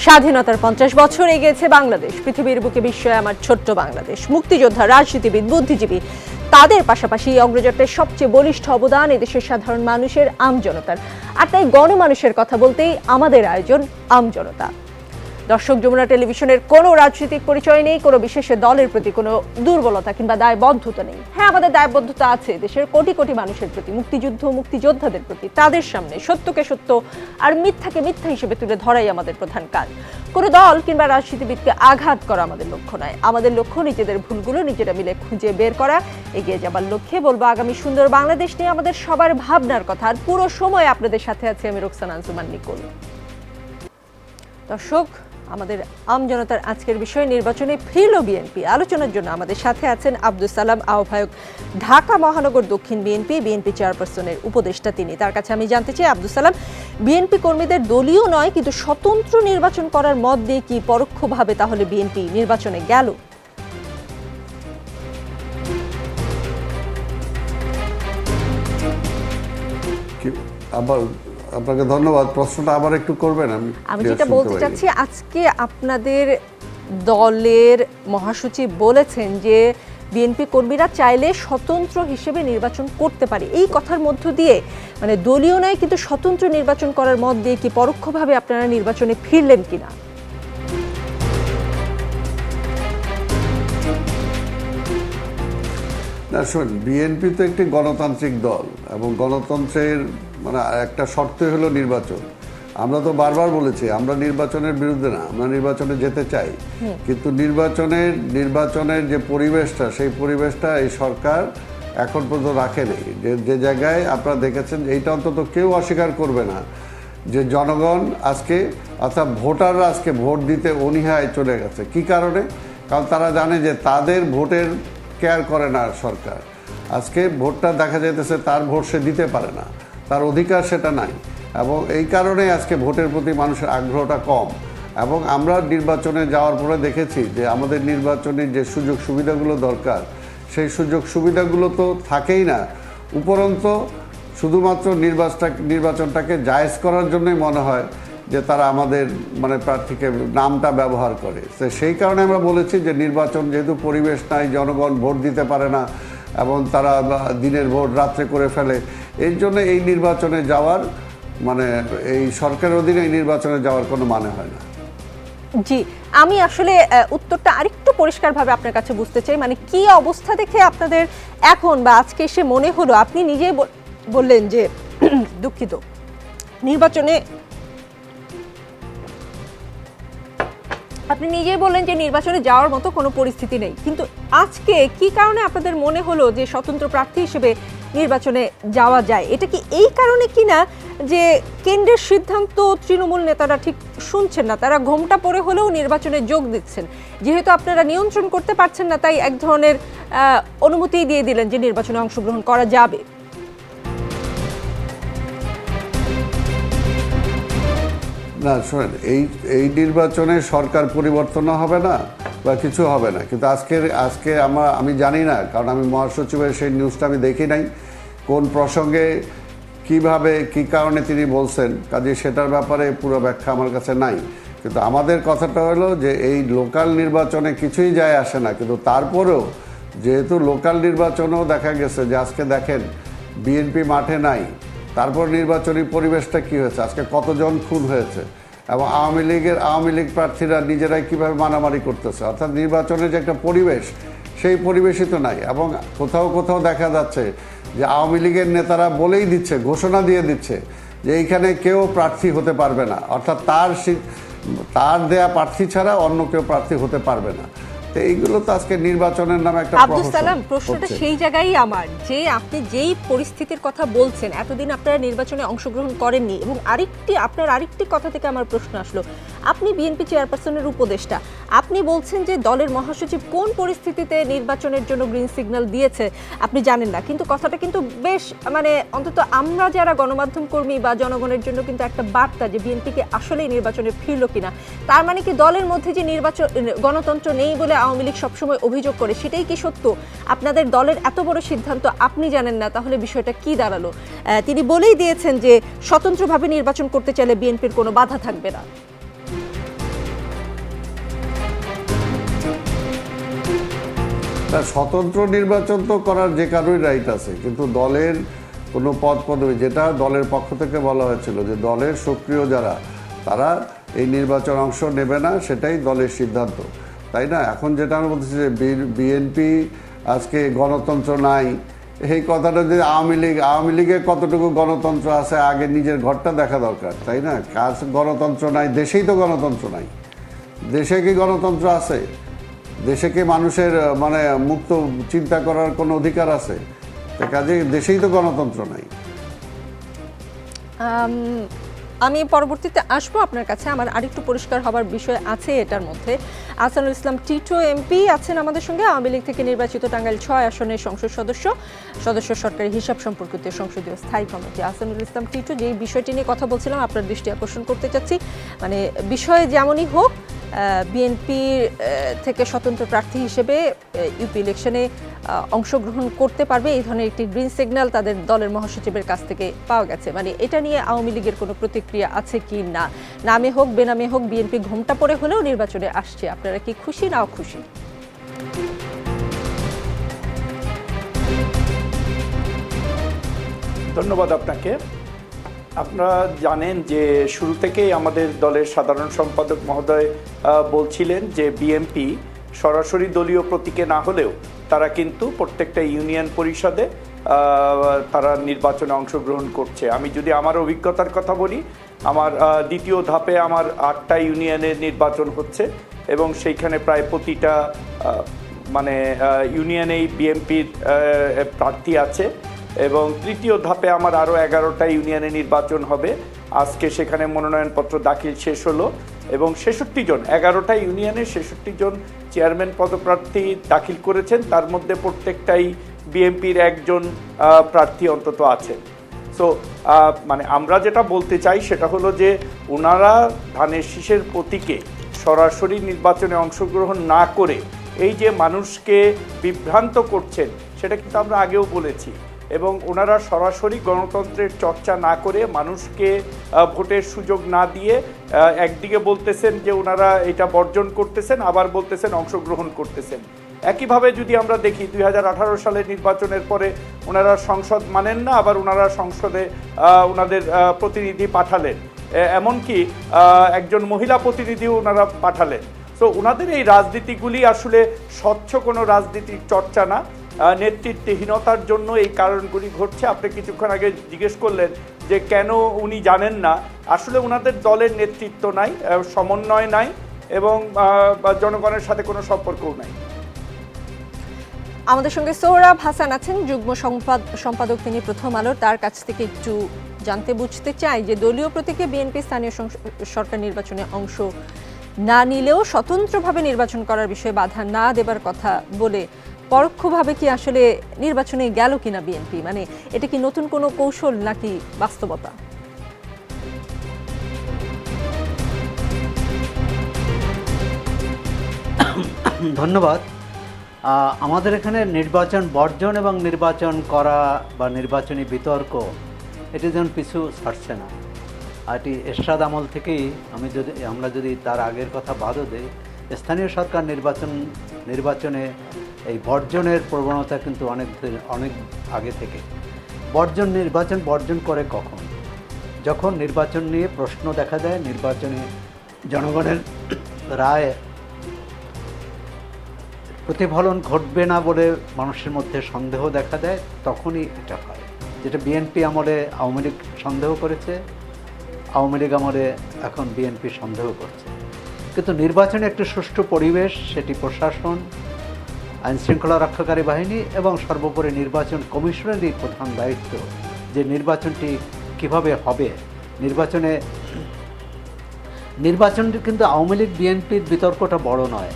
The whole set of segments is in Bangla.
স্বাধীনতার 50 বছর এগিয়েছে বাংলাদেশ। পৃথিবীর বুকে বিস্ময় আমার ছোট্ট বাংলাদেশ। মুক্তিযোদ্ধা, রাজনীতিবিদ, বুদ্ধিজীবী তাদের পাশাপাশি অগ্রযাত্রায় সবচেয়ে বলিষ্ঠ অবদান এদেশের সাধারণ মানুষের, আমজনতার। আর তাই গণমানুষের কথা বলতেই আমাদের আয়োজন আমজনতা। দর্শক, যমুনা টেলিভিশনের কোনো রাজনৈতিক পরিচয় নেই, কোনো বিশেষ দলের প্রতি কোনো দুর্বলতা কিংবা দায়বদ্ধতা নেই। হ্যাঁ, আমাদের দায়বদ্ধতা আছে দেশের কোটি কোটি মানুষের প্রতি, মুক্তিযুদ্ধ মুক্তিযোদ্ধাদের প্রতি। তাদের সামনে সত্যকে সত্য আর মিথ্যাকে মিথ্যা হিসেবে তুলে ধরাই আমাদের প্রধান কাজ। কোনো দল কিংবা রাজনীতিবিদকে আঘাত করা আমাদের লক্ষ্য নয়। আমাদের লক্ষ্য নিজেদের ভুলগুলো নিজেরা মিলে খুঁজে বের করা, এগিয়ে যাবার লক্ষ্যে বলবো আগামী সুন্দর বাংলাদেশ নিয়ে আমাদের সবার ভাবনার কথা। আর পুরো সময় আপনাদের সাথে আছে আমি রোকসানা আঞ্জুমান নিকুল। দর্শক, আমাদের আমজনতার আজকের বিষয় নির্বাচনে ফিরল বিএনপি। আলোচনার জন্য আমাদের সাথে আছেন আব্দুল সালাম, আহ্বায়ক, ঢাকা মহানগর দক্ষিণ বিএনপি চেয়ারপারসনের উপদেষ্টা তিনি। তার কাছে আমি জানতে চাই, আব্দুল সালাম, বিএনপি কর্মীদের দলীয় নয় কিন্তু স্বতন্ত্র নির্বাচন করার মত দিয়ে কি পরোক্ষভাবে তাহলে বিএনপি নির্বাচনে গেল? আপনাকে ধন্যবাদ। প্রশ্নটা আবার একটু করবেন? আমি যেটা বলতে চাচ্ছি, আজকে আপনাদের দলের মহাসচিব বলেছেন যে বিএনপি কর্মীরা চাইলে স্বতন্ত্র হিসেবে নির্বাচন করতে পারে। এই কথার মধ্য দিয়ে মানে দলীয় নয় কিন্তু স্বতন্ত্র নির্বাচন করার মত দিয়ে কি পরোক্ষভাবে আপনারা নির্বাচনে ফিরলেন কিনা? না, শুন, বিএনপি তো একটি গণতান্ত্রিক দল এবং গণতন্ত্রের মানে একটা শর্তই হলো নির্বাচন। আমরা তো বারবার বলেছি আমরা নির্বাচনের বিরুদ্ধে না, আমরা নির্বাচনে যেতে চাই, কিন্তু নির্বাচনের যে পরিবেশটা, সেই পরিবেশটা এই সরকার এখন পর্যন্ত রাখেনি। যে জায়গায় আপনারা দেখেছেন, এইটা অন্তত কেউ অস্বীকার করবে না যে জনগণ আজকে অর্থাৎ ভোটাররা আজকে ভোট দিতে অনীহায় চলে গেছে। কি কারণে? কারণ তারা জানে যে তাদের ভোটের কেয়ার করে না সরকার। আজকে ভোটটা দেখা যাইতেছে তার ভোট সে দিতে পারে না, তার অধিকার সেটা নাই, এবং এই কারণে আজকে ভোটের প্রতি মানুষের আগ্রহটা কম। এবং আমরা নির্বাচনে যাওয়ার পরে দেখেছি যে আমাদের নির্বাচনের যে সুযোগ সুবিধাগুলো দরকার, সেই সুযোগ সুবিধাগুলো তো থাকেই না, উপরন্ত শুধুমাত্র নির্বাচনটাকে জায়েজ করার জন্যই মনে হয় যে তারা আমাদের মানে প্রার্থীকে নামটা ব্যবহার করে। তো সেই কারণে আমরা বলেছি যে নির্বাচন যেহেতু পরিবেশ নাই, জনগণ ভোট দিতে পারে না এবং তারা দিনের ভোট রাত্রে করে ফেলে, এর জন্য এই নির্বাচনে যাওয়ার মানে এই সরকারের অধীনে এই নির্বাচনে যাওয়ার কোনো মানে হয় না। জি, আমি আসলে উত্তরটা আরেকটু পরিষ্কারভাবে আপনার কাছে বুঝতে চাই। মানে কি অবস্থা দেখে আপনাদের এখন বা আজকে এসে মনে হলো, আপনি নিজেই বললেন যে দুঃখিত, নির্বাচনে আপনি নিজেই বললেন যে নির্বাচনে যাওয়ার মতো কোনো পরিস্থিতি নেই, কিন্তু আজকে কি কারণে আপনাদের মনে হলো যে স্বতন্ত্র প্রার্থী হিসেবে নির্বাচনে যাওয়া যায়? এটা কি এই কারণে কিনা যে কেন্দ্রের সিদ্ধান্ত তৃণমূল নেতারা ঠিক শুনছেন না, তারা ঘোমটা পড়ে হলেও নির্বাচনে যোগ দিচ্ছেন? যেহেতু আপনারা নিয়ন্ত্রণ করতে পারছেন না, তাই এক ধরনের অনুমতি দিয়ে দিলেন যে নির্বাচনে অংশগ্রহণ করা যাবে। না, শোনেন, এই নির্বাচনে সরকার পরিবর্তনও হবে না বা কিছু হবে না, কিন্তু আজকে আমি জানি না, কারণ আমি মহাসচিবের সেই নিউজটা আমি দেখি নাই, কোন প্রসঙ্গে কিভাবে কি কারণে তিনি বলছেন, কাজে সেটার ব্যাপারে পুরো ব্যাখ্যা আমার কাছে নাই। কিন্তু আমাদের কথাটা হলো যে এই লোকাল নির্বাচনে কিছুই যায় আসে না, কিন্তু তারপরেও যেহেতু লোকাল নির্বাচনেও দেখা গেছে যে আজকে দেখেন বিএনপি মাঠে নাই, তারপর নির্বাচনী পরিবেশটা কী হয়েছে, আজকে কতজন খুন হয়েছে, এবং আওয়ামী লীগ প্রার্থীরা নিজেরাই কীভাবে মারামারি করতেছে। অর্থাৎ নির্বাচনের যে একটা পরিবেশ, সেই পরিবেশই তো নাই। এবং কোথাও দেখা যাচ্ছে যে আওয়ামী লীগের নেতারা বলেই দিচ্ছে, ঘোষণা দিয়ে দিচ্ছে যে এইখানে কেউ প্রার্থী হতে পারবে না, অর্থাৎ তার দেয়া প্রার্থী ছাড়া অন্য কেউ প্রার্থী হতে পারবে না। এইগুলো তো আজকে নির্বাচনের নামে একটা আব্দুল সালাম, প্রশ্নটা সেই জায়গায় আমার, যে আপনি যেই পরিস্থিতির কথা বলছেন, এতদিন আপনারা নির্বাচনে অংশগ্রহণ করেননি, এবং আপনার আরেকটি কথা থেকে আমার প্রশ্ন আসলো, আপনি বিএনপি চেয়ারপারসনের উপদেষ্টা, আপনি বলছেন যে দলের মহাসচিব কোন পরিস্থিতিতে নির্বাচনের জন্য গ্রিন সিগন্যাল দিয়েছে আপনি জানেন না, কিন্তু কথাটা কিন্তু বেশ মানে অন্তত আমরা যারা গণমাধ্যম কর্মী বা জনগণের জন্য কিন্তু একটা বার্তা যে বিএনপিকে আসলেই নির্বাচনে ফিরল কিনা। তার মানে কি দলের মধ্যে যে নির্বাচন গণতন্ত্র নেই বলে আওয়ামী লীগ সবসময় অভিযোগ করে, সেটাই কি সত্য? আপনাদের দলের এত বড় সিদ্ধান্ত আপনি জানেন না, তাহলে বিষয়টা কি দাঁড়ালো? তিনি বলেই দিয়েছেন যে স্বতন্ত্রভাবে নির্বাচন করতে চাইলে বিএনপির কোনো বাধা থাকবে না। তা স্বতন্ত্র নির্বাচন তো করার যে কারোই রাইট আছে, কিন্তু দলের কোনো পদ পদবি, যেটা দলের পক্ষ থেকে বলা হয়েছিল যে দলের সক্রিয় যারা তারা এই নির্বাচন অংশ নেবে না, সেটাই দলের সিদ্ধান্ত, তাই না? এখন যেটা আমি বলতেছি যে বিএনপি আজকে গণতন্ত্র নাই, এই কথাটা যে আওয়ামী লীগে কতটুকু গণতন্ত্র আছে আগে নিজের ঘরটা দেখা দরকার, তাই না? কাজ গণতন্ত্র নাই, দেশেই তো গণতন্ত্র নাই। দেশে কি গণতন্ত্র আছে? দেশে কি মানুষের মানে মুক্ত চিন্তা করার কোনো অধিকার আছে? তো কাজে দেশেই তো গণতন্ত্র নাই। আমি পরবর্তীতে আসবো আপনার কাছে, আমার আরেকটু পরিষ্কার হবার বিষয় আছে এটার মধ্যে। আহসানুল ইসলাম টিটো এমপি আছেন আমাদের সঙ্গে, আওয়ামী লীগ থেকে নির্বাচিত টাঙ্গাইল 6 আসনের সংসদ সদস্য সরকারি হিসাব সম্পর্কিত সংসদীয় স্থায়ী কমিটি। আহসানুল ইসলাম টিটো, যে বিষয়টি নিয়ে কথা বলছিলাম আপনার দৃষ্টি আকর্ষণ করতে চাচ্ছি, মানে বিষয় যেমনই হোক বিএনপি থেকে স্বতন্ত্র প্রার্থী হিসেবে ইউপি ইলেকশনে অংশগ্রহণ করতে পারবে এই ধরনের একটি গ্রিন সিগন্যাল তাদের দলের মহাসচিবের কাছ থেকে পাওয়া গেছে। মানে এটা নিয়ে আওয়ামী লীগের কোনো প্রতিক্রিয়া আছে কি না? নামে হোক বেনামে হোক বিএনপি ঘোমটা পড়ে হলেও নির্বাচনে আসছে, আপনারা কি খুশি না অখুশি? ধন্যবাদ আপনাকে। আপনারা জানেন যে শুরু থেকেই আমাদের দলের সাধারণ সম্পাদক মহোদয় বলছিলেন যে বিএনপি সরাসরি দলীয় প্রতীকে না হলেও তারা কিন্তু প্রত্যেকটা ইউনিয়ন পরিষদে তারা নির্বাচনে অংশগ্রহণ করছে। আমি যদি আমার অভিজ্ঞতার কথা বলি, আমার দ্বিতীয় ধাপে আমার 8টা ইউনিয়নের নির্বাচন হচ্ছে এবং সেইখানে প্রায় প্রতিটা মানে ইউনিয়নেই বিএনপির প্রার্থী আছে এবং তৃতীয় ধাপে আমার আরও 11টা ইউনিয়নে নির্বাচন হবে। আজকে সেখানে মনোনয়নপত্র দাখিল শেষ হলো এবং 66 জন, 11টা ইউনিয়নে 66 জন চেয়ারম্যান পদপ্রার্থী দাখিল করেছেন, তার মধ্যে প্রত্যেকটাই বিএনপির একজন প্রার্থী অন্তত আছেন। সো মানে আমরা যেটা বলতে চাই সেটা হলো যে ওনারা ধানের শীষের প্রতীকে সরাসরি নির্বাচনে অংশগ্রহণ না করে এই যে মানুষকে বিভ্রান্ত করছেন সেটা কিন্তু আমরা আগেও বলেছি, এবং ওনারা সরাসরি গণতন্ত্রের চর্চা না করে মানুষকে ভোটের সুযোগ না দিয়ে একদিকে বলতেছেন যে ওনারা এটা বর্জন করতেছেন, আবার বলতেছেন অংশগ্রহণ করতেছেন। একইভাবে যদি আমরা দেখি 2018 সালের নির্বাচনের পরে ওনারা সংসদ মানেন না, আবার ওনারা সংসদে ওনাদের প্রতিনিধি পাঠালেন, এমনকি একজন মহিলা প্রতিনিধিও ওনারা পাঠালেন। সো ওনাদের এই রাজনীতিগুলি আসলে স্বচ্ছ কোনো রাজনীতির চর্চা না, নেতৃত্বহীনতার জন্য এই কারণগুলি ঘটছে। আপনি কিছুক্ষণ আগে জিজ্ঞেস করলেন যে কেন উনি জানেন না, আসলে ওনাদের দলের নেতৃত্ব নাই, সমন্বয় নাই এবং জনগণের সাথে কোনো সম্পর্কও নাই। আমাদের সঙ্গে সোহরাব হাসান আছেন, যুগ্ম সম্পাদক তিনি প্রথম আলোর। তার কাছ থেকে একটু জানতে বুঝতে চাই যে দলীয় প্রতীকে বিএনপি স্থানীয় সরকার নির্বাচনে অংশ না নিলেও স্বতন্ত্রভাবে নির্বাচন করার বিষয়ে বাধা না দেবার কথা বলে পরোক্ষভাবে কি আসলে নির্বাচনে গেল কিনা বিএনপি? মানে এটা কি নতুন কোনো কৌশল নাকি বাস্তবতা? ধন্যবাদ। আমাদের এখানে নির্বাচন বর্জন এবং নির্বাচন করা বা নির্বাচনী বিতর্ক এটি যেন পিছু ছাড়ছে না। এটি এরশাদ আমল থেকেই আমরা যদি তার আগের কথা বাদও দিই, স্থানীয় সরকার নির্বাচনে এই বর্জনের প্রবণতা কিন্তু অনেক আগে থেকে। নির্বাচন বর্জন করে কখন? যখন নির্বাচন নিয়ে প্রশ্ন দেখা দেয়, নির্বাচনে জনগণের রায় প্রতিফলন ঘটবে না বলে মানুষের মধ্যে সন্দেহ দেখা দেয়, তখনই এটা হয়। যেটা বিএনপি আমলে আওয়ামী লীগ সন্দেহ করেছে, আওয়ামী লীগ আমলে এখন বিএনপি সন্দেহ করছে। কিন্তু নির্বাচনে একটি সুষ্ঠু পরিবেশ, সেটি প্রশাসন, আইনশৃঙ্খলা রক্ষাকারী বাহিনী এবং সর্বোপরি নির্বাচন কমিশনেরই প্রধান দায়িত্ব যে নির্বাচনটি কিভাবে হবে। নির্বাচনটি কিন্তু আওয়ামী লীগ বিএনপির বিতর্কটা বড় নয়,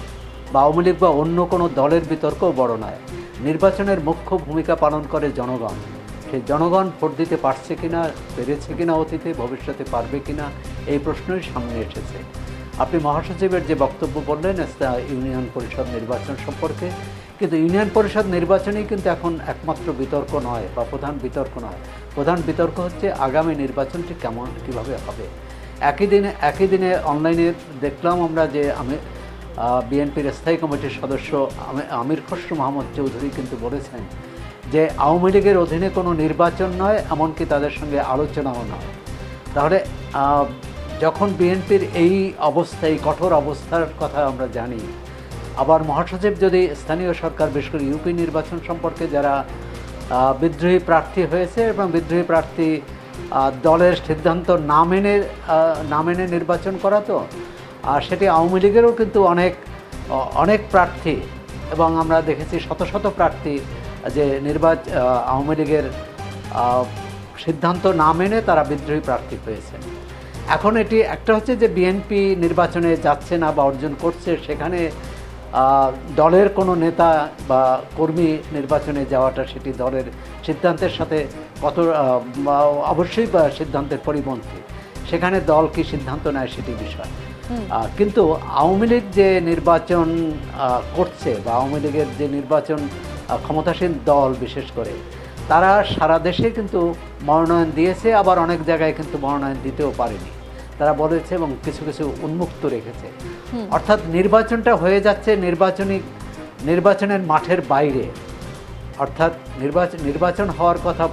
বা আওয়ামী লীগ বা অন্য কোনো দলের বিতর্কও বড় নয়। নির্বাচনের মুখ্য ভূমিকা পালন করে জনগণ। সেই জনগণ ভোট দিতে পারছে কিনা, পেরেছে কিনা অতীতে, ভবিষ্যতে পারবে কিনা, এই প্রশ্নই সামনে এসেছে। আপনি মহাসচিবের যে বক্তব্য বললেন ইউনিয়ন পরিষদ নির্বাচন সম্পর্কে, কিন্তু ইউনিয়ন পরিষদ নির্বাচনেই কিন্তু এখন একমাত্র বিতর্ক নয় বা প্রধান বিতর্ক নয়। প্রধান বিতর্ক হচ্ছে আগামী নির্বাচনটি কিভাবে হবে। একই দিনে অনলাইনে দেখলাম আমরা যে বিএনপির স্থায়ী কমিটির সদস্য আমির খসরু মাহমুদ চৌধুরী কিন্তু বলেছেন যে আওয়ামী লীগের অধীনে কোনো নির্বাচন নয়, এমনকি তাদের সঙ্গে আলোচনাও নয়। তাহলে যখন বিএনপির এই অবস্থা, এই কঠোর অবস্থার কথা আমরা জানি, আবার মহাসচিব যদি স্থানীয় সরকার, বিশেষ করে ইউপি নির্বাচন সম্পর্কে যারা বিদ্রোহী প্রার্থী হয়েছে এবং বিদ্রোহী প্রার্থী দলের সিদ্ধান্ত না মেনে নির্বাচন করা, তো সেটি আওয়ামী লীগেরও কিন্তু অনেক প্রার্থী, এবং আমরা দেখেছি শত শত প্রার্থী যে আওয়ামী লীগের সিদ্ধান্ত না মেনে তারা বিদ্রোহী প্রার্থী হয়েছে। এখন এটি একটা হচ্ছে যে বিএনপি নির্বাচনে যাচ্ছে না বা অর্জন করছে, সেখানে দলের কোনো নেতা বা কর্মী নির্বাচনে যাওয়াটা সেটি দলের সিদ্ধান্তের সাথে অবশ্যই সিদ্ধান্তের পরিপন্থী। সেখানে দল কি সিদ্ধান্ত নেয় সেটি বিষয়। কিন্তু আওয়ামী লীগ যে নির্বাচন করছে বা আওয়ামী লীগের যে নির্বাচন ক্ষমতাসীন দল বিশেষ করে, তারা সারা দেশে কিন্তু মনোনয়ন দিয়েছে, আবার অনেক জায়গায় কিন্তু মনোনয়ন দিতেও পারেনি। তারা বলেছে এবং কিছু কিছু উন্মুক্ত রেখেছে। অর্থাৎ নির্বাচনটা হয়ে যাচ্ছে নির্বাচনের মাঠের বাইরে। অর্থাৎ নির্বাচন হওয়ার কথা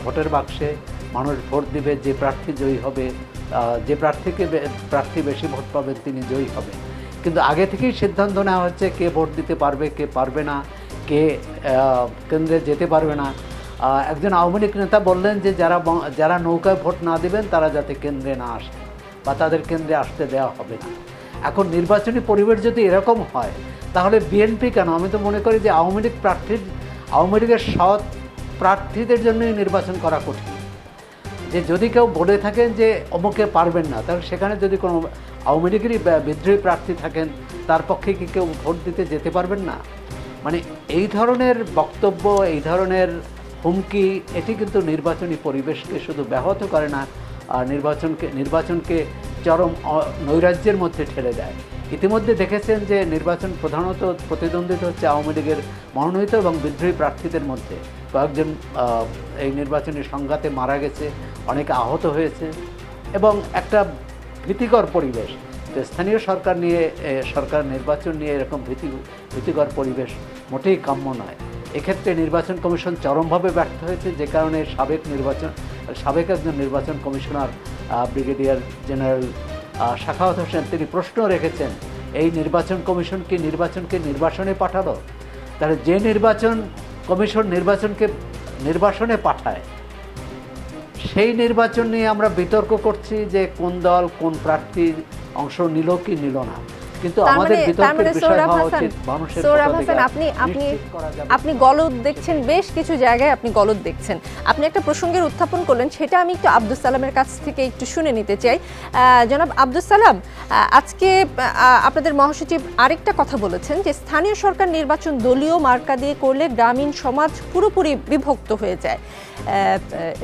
ভোটের বাক্সে মানুষ ভোট দিবে, যে প্রার্থী জয়ী হবে, যে প্রার্থী বেশি ভোট পাবেন তিনি জয়ী হবে। কিন্তু আগে থেকেই সিদ্ধান্ত নেওয়া হচ্ছে কে ভোট দিতে পারবে, কে পারবে না, কে কেন্দ্রে যেতে পারবে না। একজন আওয়ামী লীগ নেতা বললেন যে যারা নৌকায় ভোট না দিবেন তারা যাতে কেন্দ্রে না আসে বা তাদের কেন্দ্রে আসতে দেওয়া হবে না। এখন নির্বাচনী পরিবেশ যদি এরকম হয়, তাহলে বিএনপি কেন? আমি তো মনে করি যে আওয়ামী লীগের সৎ প্রার্থীদের জন্যই নির্বাচন করা কঠিন। যে যদি কেউ বলে থাকেন যে অমুকে পারবেন না, তাহলে সেখানে যদি কোনো আওয়ামী লীগেরই বিদ্রোহী প্রার্থী থাকেন, তার পক্ষে কি কেউ ভোট দিতে যেতে পারবেন না? মানে এই ধরনের বক্তব্য, এই ধরনের হুমকি, এটি কিন্তু নির্বাচনী পরিবেশকে শুধু ব্যাহত করে না, নির্বাচনকে চরম নৈরাজ্যের মধ্যে ঠেলে দেয়। ইতিমধ্যে দেখেছেন যে নির্বাচন প্রধানত প্রতিদ্বন্দ্বিতা হচ্ছে আওয়ামী লীগের মনোনীত এবং বিদ্রোহী প্রার্থীদের মধ্যে। কয়েকজন এই নির্বাচনী সংঘাতে মারা গেছে, অনেকে আহত হয়েছে, এবং একটা ভীতিকর পরিবেশ। তো স্থানীয় সরকার নির্বাচন নিয়ে এরকম ভীতিকর পরিবেশ মোটেই কাম্য নয়। এক্ষেত্রে নির্বাচন কমিশন চরমভাবে ব্যর্থ হয়েছে, যে কারণে সাবেক একজন নির্বাচন commissioner brigadier general Sakhawat Hossain তিনি প্রশ্ন রেখেছেন, এই নির্বাচন কমিশন কি নির্বাচনে পাঠালো? তাহলে যে নির্বাচন কমিশন নির্বাচনে পাঠায়, সেই নির্বাচন নিয়ে আমরা বিতর্ক করছি যে কোন দল কোন প্রার্থীর অংশ নিল কি নিল না। কিন্তু আমাদের বিতর্কের বিষয় হওয়া উচিত মানুষের আপনি গলদ দেখছেন, বেশ কিছু জায়গায় আপনি গলদ দেখছেন। আপনি একটা প্রসঙ্গের উত্থাপন করলেন, সেটা আমি একটু আব্দুস সালামের কাছ থেকে একটু শুনে নিতে চাই। জনাব আব্দুস সালাম, আজকে আপনাদের মহাসচিব আরেকটা কথা বলেছেন যে স্থানীয় সরকার নির্বাচন দলীয় মার্কা দিয়ে করলে গ্রামীণ সমাজ পুরোপুরি বিভক্ত হয়ে যায়,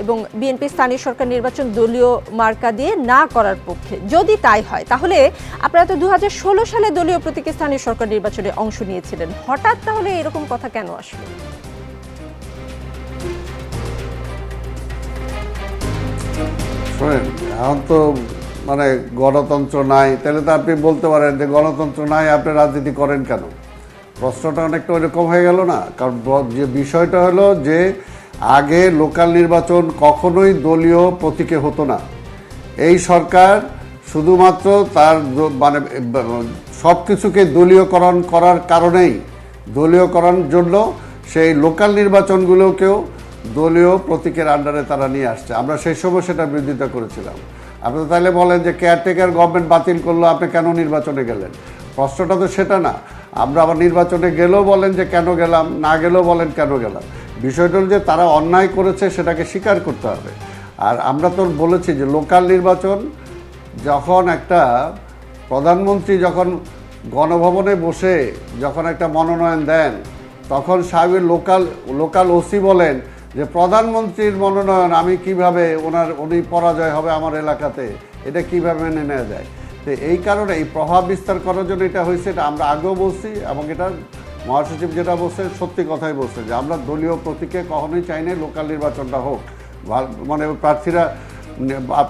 এবং বিএনপি স্থানীয় সরকার নির্বাচন দলীয় মার্কা দিয়ে না করার পক্ষে। যদি তাই হয়, তাহলে আপনারা তো 2016 সালে দলীয় প্রতীকে স্থানীয় সরকার নির্বাচনে অংশ নিয়েছিলেন, হঠাৎ তাহলে এরকম কথা কেন আসলো? শোনেন, এখন তো মানে গণতন্ত্র নাই, তাহলে তো আপনি বলতে পারেন যে গণতন্ত্র নাই, আপনি রাজনীতি করেন কেন? প্রশ্নটা অনেকটা ওইরকম হয়ে গেল না? কারণ যে বিষয়টা হলো যে আগে লোকাল নির্বাচন কখনোই দলীয় প্রতীকে হতো না। এই সরকার শুধুমাত্র তার মানে সব কিছুকে দলীয়করণ করার কারণেই, দলীয়করণ জন্য সেই লোকাল নির্বাচনগুলোকেও দলীয় প্রতীকের আন্ডারে তারা নিয়ে আসছে। আমরা সেই সময় সেটা বিরোধিতা করেছিলাম। আপনি তাহলে বলেন যে কেয়ারটেকার গভর্নমেন্ট বাতিল করলো, আপনি কেন নির্বাচনে গেলেন? প্রশ্নটা তো সেটা না। আমরা আবার নির্বাচনে গেলেও বলেন যে কেন গেলাম, না গেলেও বলেন কেন গেলাম। বিষয়টা হল যে তারা অন্যায় করেছে, সেটাকে স্বীকার করতে হবে। আর আমরা তো বলেছি যে লোকাল নির্বাচন, যখন একটা প্রধানমন্ত্রী যখন গণভবনে বসে যখন একটা মনোনয়ন দেন, তখন সাহেবের লোকাল ওসি বলেন যে প্রধানমন্ত্রীর মনোনয়ন আমি কিভাবে উনি পরাজয় হবে আমার এলাকাতে, এটা কিভাবে মেনে নেওয়া যায়? তো এই কারণে এই প্রভাব বিস্তার করার জন্য এটা হয়েছে, এটা আমরা আগেও বলছি, এবং এটা মহাসচিব যেটা বলছেন সত্যি কথাই বলছেন যে আমরা দলীয় প্রতীকে কখনোই চাই না লোকাল নির্বাচনটা হোক। মানে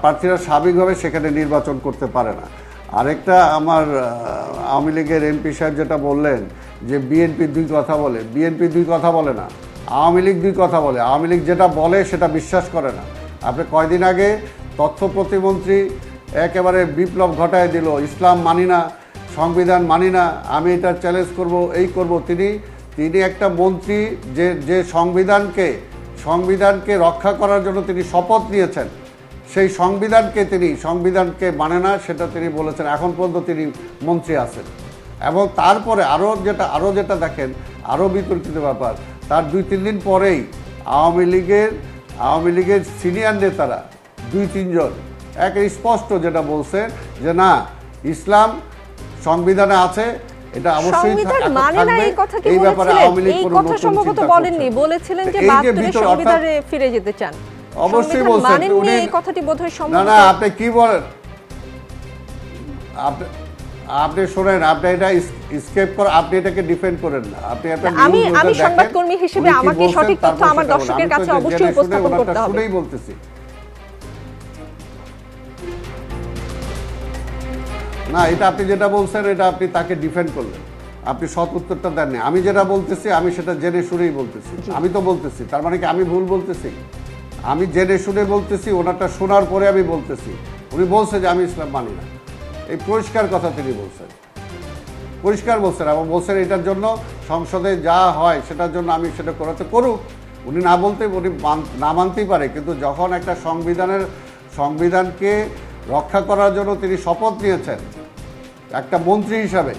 প্রার্থীরা স্বাভাবিকভাবে সেখানে নির্বাচন করতে পারে না। আরেকটা আমার আওয়ামী লীগের এমপি সাহেব যেটা বললেন যে বিএনপি দুই কথা বলে, বিএনপি দুই কথা বলে না, আওয়ামী লীগ দুই কথা বলে। আওয়ামী লীগ যেটা বলে সেটা বিশ্বাস করে না। আপনি কয়দিন আগে তথ্য প্রতিমন্ত্রী একেবারে বিপ্লব ঘটায় দিল, ইসলাম মানি না, সংবিধান মানি না, আমি এটা চ্যালেঞ্জ করব, এই করব। তিনি একটা মন্ত্রী যে সংবিধানকে রক্ষা করার জন্য তিনি শপথ নিয়েছেন, সেই সংবিধানকে মানে না, সেটা তিনি বলেছেন। এখন পর্যন্ত তিনি মন্ত্রী আছেন। এবং তারপরে আরও যেটা দেখেন, আরও বিতর্কিত ব্যাপার, তার 2-3 দিন পরেই আওয়ামী লীগের সিনিয়র নেতারা 2-3 জন স্পষ্ট যেটা বলছেন যে না, ইসলাম সংবিধানে আছে, এটা অবশ্যই সংবিধান মানে না, এই কথা কি এই ব্যাপারে বলেছিলেন? আওয়ামী লীগ এই কোনো কথা নতুন সম্ভবত চিন্তা বলেননি, করছে না। বলেছিলেন যে এই 72 অর্থাৎ সংবিধানে ফিরে যেতে চান। অবশ্যই সংবিধান বলছেন মানেননি, উনি। এই কথাটি বোধহয় না সম্ভবত না, আপনি কি বলেন, আপনি শোনেন, আপনি এটা স্কেপ করে, আপনি এটাকে ডিফেন্ড করেন না। আপনি একটা আমি নিউজ সংবাদকর্মী হিসেবে আমাকে সঠিক তথ্য আমার দর্শকের কাছে অবশ্যই উপস্থাপন করতে হবে। শুনেই বলতেছি। না, এটা আপনি যেটা বলছেন, এটা আপনি তাকে ডিফেন্ড করলেন, আপনি সৎ উত্তরটা দেননি। আমি যেটা বলতেছি, আমি সেটা জেনে শুনেই বলতেছি। আমি তো বলতেছি, তার মানে কি আমি ভুল বলতেছি? আমি জেনে শুনে বলতেছি, ওনারটা শোনার পরে আমি বলতেছি। উনি বলছে যে আমি ইসলাম মানি না, এই পরিষ্কার কথা তিনি বলছেন, পরিষ্কার বলছেন। এবং বলছেন এটার জন্য সংসদে যা হয় সেটার জন্য আমি সেটা করাতে করুক। উনি না বলতে, উনি না মানতেই পারে, কিন্তু যখন একটা সংবিধানকে রক্ষা করার জন্য তিনি শপথ নিয়েছেন একটা মন্ত্রী হিসাবে,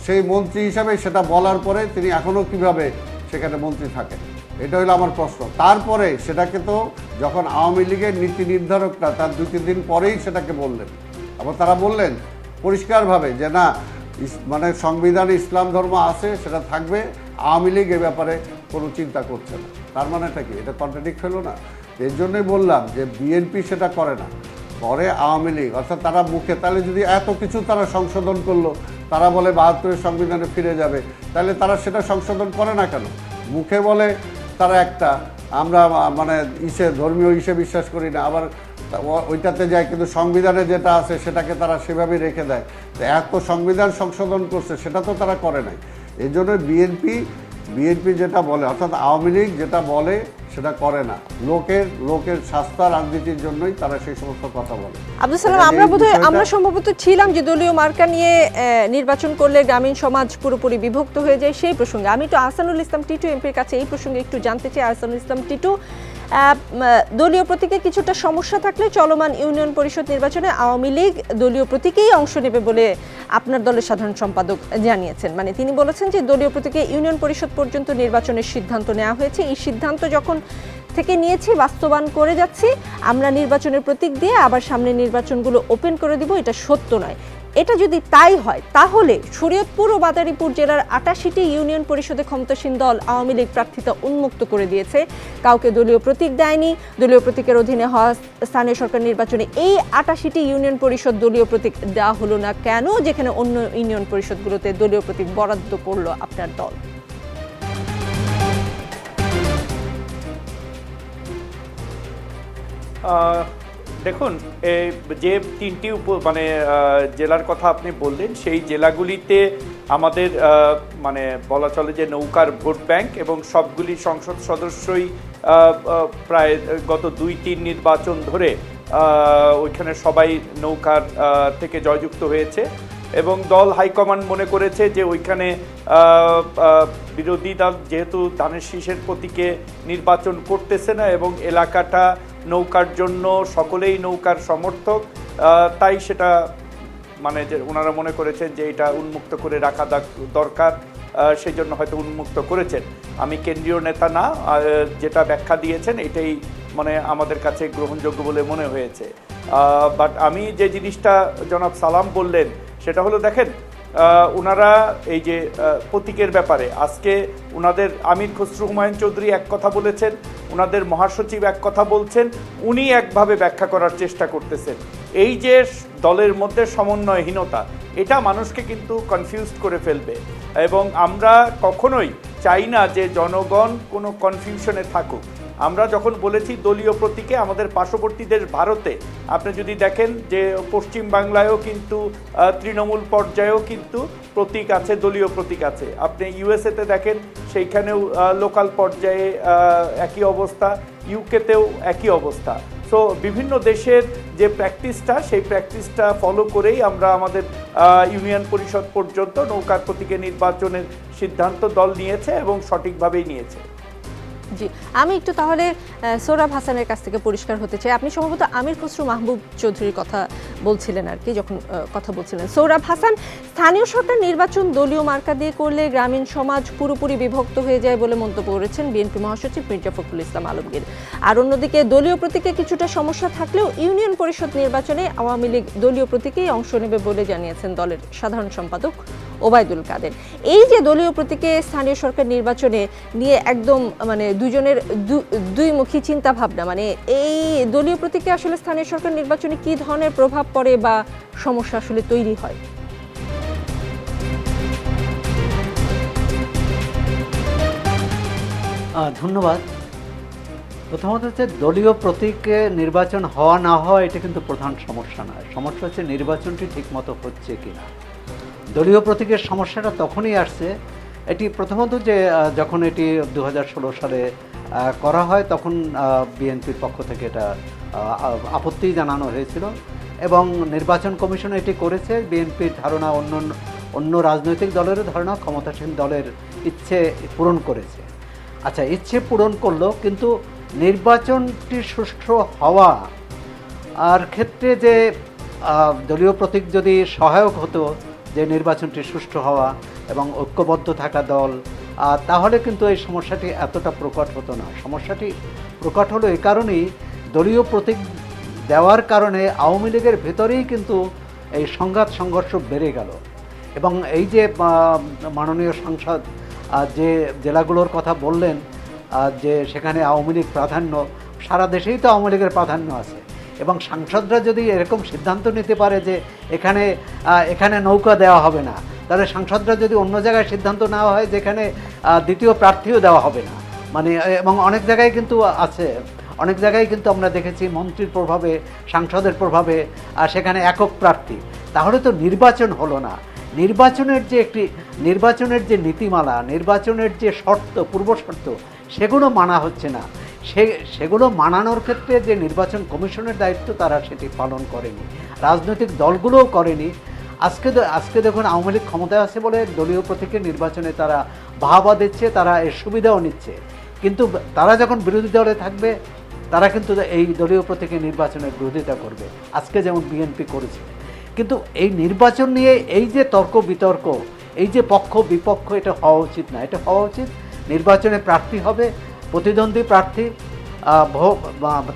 সেই মন্ত্রী হিসাবে সেটা বলার পরে তিনি এখনও কিভাবে সেখানে মন্ত্রী থাকেন, এটা হলো আমার প্রশ্ন। তারপরে সেটাকে তো যখন আওয়ামী লীগের নীতি নির্ধারকরা তার 2-3 দিন পরেই সেটাকে বললেন, আবার তারা বললেন পরিষ্কারভাবে যে না, মানে সংবিধানে ইসলাম ধর্ম আছে, সেটা থাকবে, আওয়ামী লীগ এ ব্যাপারে কোনো চিন্তা করছে না। তার মানেটা কি? এটা কন্ট্রাডিক্ট হলো না? এর জন্যই বললাম যে বিএনপি সেটা করে না, করে আওয়ামী লীগ। অর্থাৎ তারা মুখে, তাহলে যদি এত কিছু তারা সংশোধন করলো, তারা বলে 72-এর সংবিধানে ফিরে যাবে, তাহলে তারা সেটা সংশোধন করে না কেন? মুখে বলে তারা একটা, আমরা মানে ধর্মীয় বিশ্বাস করি না, আবার ওইটাতে যায়, কিন্তু সংবিধানে যেটা আছে সেটাকে তারা সেভাবেই রেখে দেয়। তো এত সংবিধান সংশোধন করছে, সেটা তো তারা করে নাই। এই জন্য বিএনপি যেটা বলে, অর্থাৎ আওয়ামী লীগ যেটা বলে সেটা করে না, লোকের স্বাস্থ্য রাজনীতির জন্যই তারা সেই সমস্ত কথা বলে। আব্দুল সালাম, আমরা সম্ভবত ছিলাম যে দলীয় মার্কা নিয়ে নির্বাচন করলে গ্রামীণ সমাজ পুরোপুরি বিভক্ত হয়ে যায়, সেই প্রসঙ্গে আমি একটু আহসানুল ইসলাম টিটু এমপির কাছে এই প্রসঙ্গে একটু জানতে চাই। আহসানুল ইসলাম টিটু, দলীয় প্রতীকে কিছুটা সমস্যা থাকলে চলমান ইউনিয়ন পরিষদ নির্বাচনে আওয়ামী লীগ দলীয় প্রতীকেই অংশ নেবে বলে আপনার দলের সাধারণ সম্পাদক জানিয়েছেন। মানে তিনি বলেছেন যে দলীয় প্রতীকে ইউনিয়ন পরিষদ পর্যন্ত নির্বাচনের সিদ্ধান্ত নেওয়া হয়েছে, এই সিদ্ধান্ত যখন থেকে নিয়েছি বাস্তবায়ন করে যাচ্ছি, আমরা নির্বাচনের প্রতীক দিয়ে আবার সামনে নির্বাচনগুলো ওপেন করে দিব, এটা সত্য নয়। এটা যদি তাই হয়, তাহলে শরীয়তপুর ও মাদারীপুর জেলার 88টি ইউনিয়ন পরিষদে ক্ষমতাসীন দল আওয়ামী লীগ প্রার্থিতা উন্মুক্ত করে দিয়েছে, কাউকে দলীয় প্রতীক দেয়নি। দলীয় প্রতীকের অধীনে হওয়া স্থানীয় সরকার নির্বাচনে এই 88টি ইউনিয়ন পরিষদ দলীয় প্রতীক দেওয়া হলো না কেন, যেখানে অন্য ইউনিয়ন পরিষদগুলোতে দলীয় প্রতীক বরাদ্দ করলো আপনার দল? দেখুন, যে 3টি মানে জেলার কথা আপনি বললেন, সেই জেলাগুলিতে আমাদের মানে বলা চলে যে নৌকার ভোট ব্যাংক, এবং সবগুলি সংসদ সদস্যই প্রায় গত 2-3 নির্বাচন ধরে ওইখানে সবাই নৌকার থেকে জয়যুক্ত হয়েছে। এবং দল হাইকমান্ড মনে করেছে যে ওইখানে বিরোধী দল যেহেতু ধানের শীষের প্রতীকে নির্বাচন করতেছে না এবং এলাকাটা নৌকার জন্য সকলেই নৌকার সমর্থক, তাই সেটা মানে যে ওনারা মনে করেছেন যে এটা উন্মুক্ত করে রাখা দরকার, সেই জন্য হয়তো উন্মুক্ত করেছেন। আমি কেন্দ্রীয় নেতা না, যেটা ব্যাখ্যা দিয়েছেন এটাই মানে আমাদের কাছে গ্রহণযোগ্য বলে মনে হয়েছে। বাট আমি যে জিনিসটা জনাব সালাম বললেন সেটা হলো, দেখেন ওনারা এই যে প্রতীকের ব্যাপারে আজকে ওনাদের আমির খসরু হুমায়ুন চৌধুরী এক কথা বলেছেন, ওনাদের মহাসচিব এক কথা বলছেন, উনি একভাবে ব্যাখ্যা করার চেষ্টা করতেছেন। এই যে দলের মধ্যে সমন্বয়হীনতা, এটা মানুষকে কিন্তু কনফিউজড করে ফেলবে, এবং আমরা কখনোই চাই না যে জনগণ কোনো কনফিউশনে থাকুক। আমরা যখন বলেছি দলীয় প্রতীকে, আমাদের পার্শ্ববর্তী দেশ ভারতে আপনি যদি দেখেন যে পশ্চিম বাংলায়ও কিন্তু তৃণমূল পর্যায়েও কিন্তু প্রতীক আছে, দলীয় প্রতীক আছে। আপনি ইউএসএতে দেখেন সেইখানেও লোকাল পর্যায়ে একই অবস্থা, ইউকেতেও একই অবস্থা। সো বিভিন্ন দেশের যে প্র্যাকটিসটা, সেই প্র্যাকটিসটা ফলো করেই আমরা আমাদের ইউনিয়ন পরিষদ পর্যন্ত নৌকার প্রতীকে নির্বাচনের সিদ্ধান্ত দল নিয়েছে এবং সঠিকভাবেই নিয়েছে। জি, আমি একটু তাহলে সোহরাব হাসানের কাছ থেকে পরিষ্কার হতে চাই। আপনি সম্ভবত আমির খসরু মাহবুব চৌধুরীর কথা বলছিলেন আর কি, যখন কথা বলছিলেন। সোহরাব হাসান, স্থানীয় সরকার নির্বাচন দলীয় মার্কা দিয়ে করলে গ্রামীণ সমাজ পুরোপুরি বিভক্ত হয়ে যায় বলে মন্তব্য করেছেন বিএনপি মহাসচিব মির্জা ফখরুল ইসলাম আলমগীর। আর অন্যদিকে দলীয় প্রতীকে কিছুটা সমস্যা থাকলেও ইউনিয়ন পরিষদ নির্বাচনে আওয়ামী লীগ দলীয় প্রতীকেই অংশ নেবে বলে জানিয়েছেন দলের সাধারণ সম্পাদক ওবায়দুল কাদের। এই যে দলীয় প্রতীকে স্থানীয় সরকার নির্বাচনে নিয়ে একদম মানে দুজনের দুইমুখী চিন্তা ভাবনা, মানে এই দলীয় প্রতীকে আসলে স্থানীয় সরকার নির্বাচনে কি ধরনের প্রভাব পড়ে বা সমস্যা আসলে তৈরি হয়? ধন্যবাদ। প্রথমত হচ্ছে দলীয় প্রতীকে নির্বাচন হওয়া না হওয়া এটা কিন্তু প্রধান সমস্যা নয়। সমস্যা হচ্ছে নির্বাচনটি ঠিকমতো হচ্ছে কিনা। দলীয় প্রতীকের সমস্যাটা তখনই আসছে, এটি প্রথমত যে যখন এটি 2016 সালে করা হয় তখন বিএনপির পক্ষ থেকে এটা আপত্তি জানানো হয়েছিল এবং নির্বাচন কমিশন এটি করেছে। বিএনপির ধারণা অন্য রাজনৈতিক দলেরও ধারণা ক্ষমতাসীন দলের ইচ্ছে পূরণ করেছে। আচ্ছা, ইচ্ছে পূরণ করলো, কিন্তু নির্বাচনটি সুষ্ঠু হওয়া আর ক্ষেত্রে যে দলীয় প্রতীক যদি সহায়ক হতো যে নির্বাচনটি সুষ্ঠু হওয়া এবং ঐক্যবদ্ধ থাকা দল, তাহলে কিন্তু এই সমস্যাটি এতটা প্রকট হতো না। সমস্যাটি প্রকট হলো এই কারণেই, দলীয় প্রতীক দেওয়ার কারণে আওয়ামী লীগের ভেতরেই কিন্তু এই সংঘাত সংঘর্ষ বেড়ে গেল এবং এই যে মাননীয় সাংসদ যে জেলাগুলোর কথা বললেন যে সেখানে আওয়ামী লীগ প্রাধান্য, সারা দেশেই তো আওয়ামী লীগের প্রাধান্য আছে এবং সাংসদরা যদি এরকম সিদ্ধান্ত নিতে পারে যে এখানে নৌকা দেওয়া হবে না, তাহলে সাংসদরা যদি অন্য জায়গায় সিদ্ধান্ত নেওয়া হয় যেখানে দ্বিতীয় প্রার্থীও দেওয়া হবে না, মানে এবং অনেক জায়গায় কিন্তু আছে, অনেক জায়গায় কিন্তু আমরা দেখেছি মন্ত্রীর প্রভাবে, সাংসদের প্রভাবে সেখানে একক প্রার্থী, তাহলে তো নির্বাচন হলো না। নির্বাচনের যে নীতিমালা, নির্বাচনের যে শর্ত, পূর্ব শর্ত, সেগুলো মানা হচ্ছে না। সেগুলো মানানোর ক্ষেত্রে যে নির্বাচন কমিশনের দায়িত্ব, তারা সেটি পালন করেনি, রাজনৈতিক দলগুলোও করেনি। আজকে দেখুন আওয়ামী লীগ ক্ষমতায় আছে বলে দলীয় প্রতীকে নির্বাচনে তারা বাহবা দিচ্ছে, তারা এর সুবিধাও নিচ্ছে, কিন্তু তারা যখন বিরোধী দলে থাকবে তারা কিন্তু এই দলীয় প্রতীকে নির্বাচনের বিরোধিতা করবে, আজকে যেমন বিএনপি করেছে। কিন্তু এই নির্বাচন নিয়ে এই যে তর্ক বিতর্ক, এই যে পক্ষ বিপক্ষ, এটা হওয়া উচিত না। এটা হওয়া উচিত নির্বাচনে প্রার্থী হবে, প্রতিদ্বন্দ্বী প্রার্থী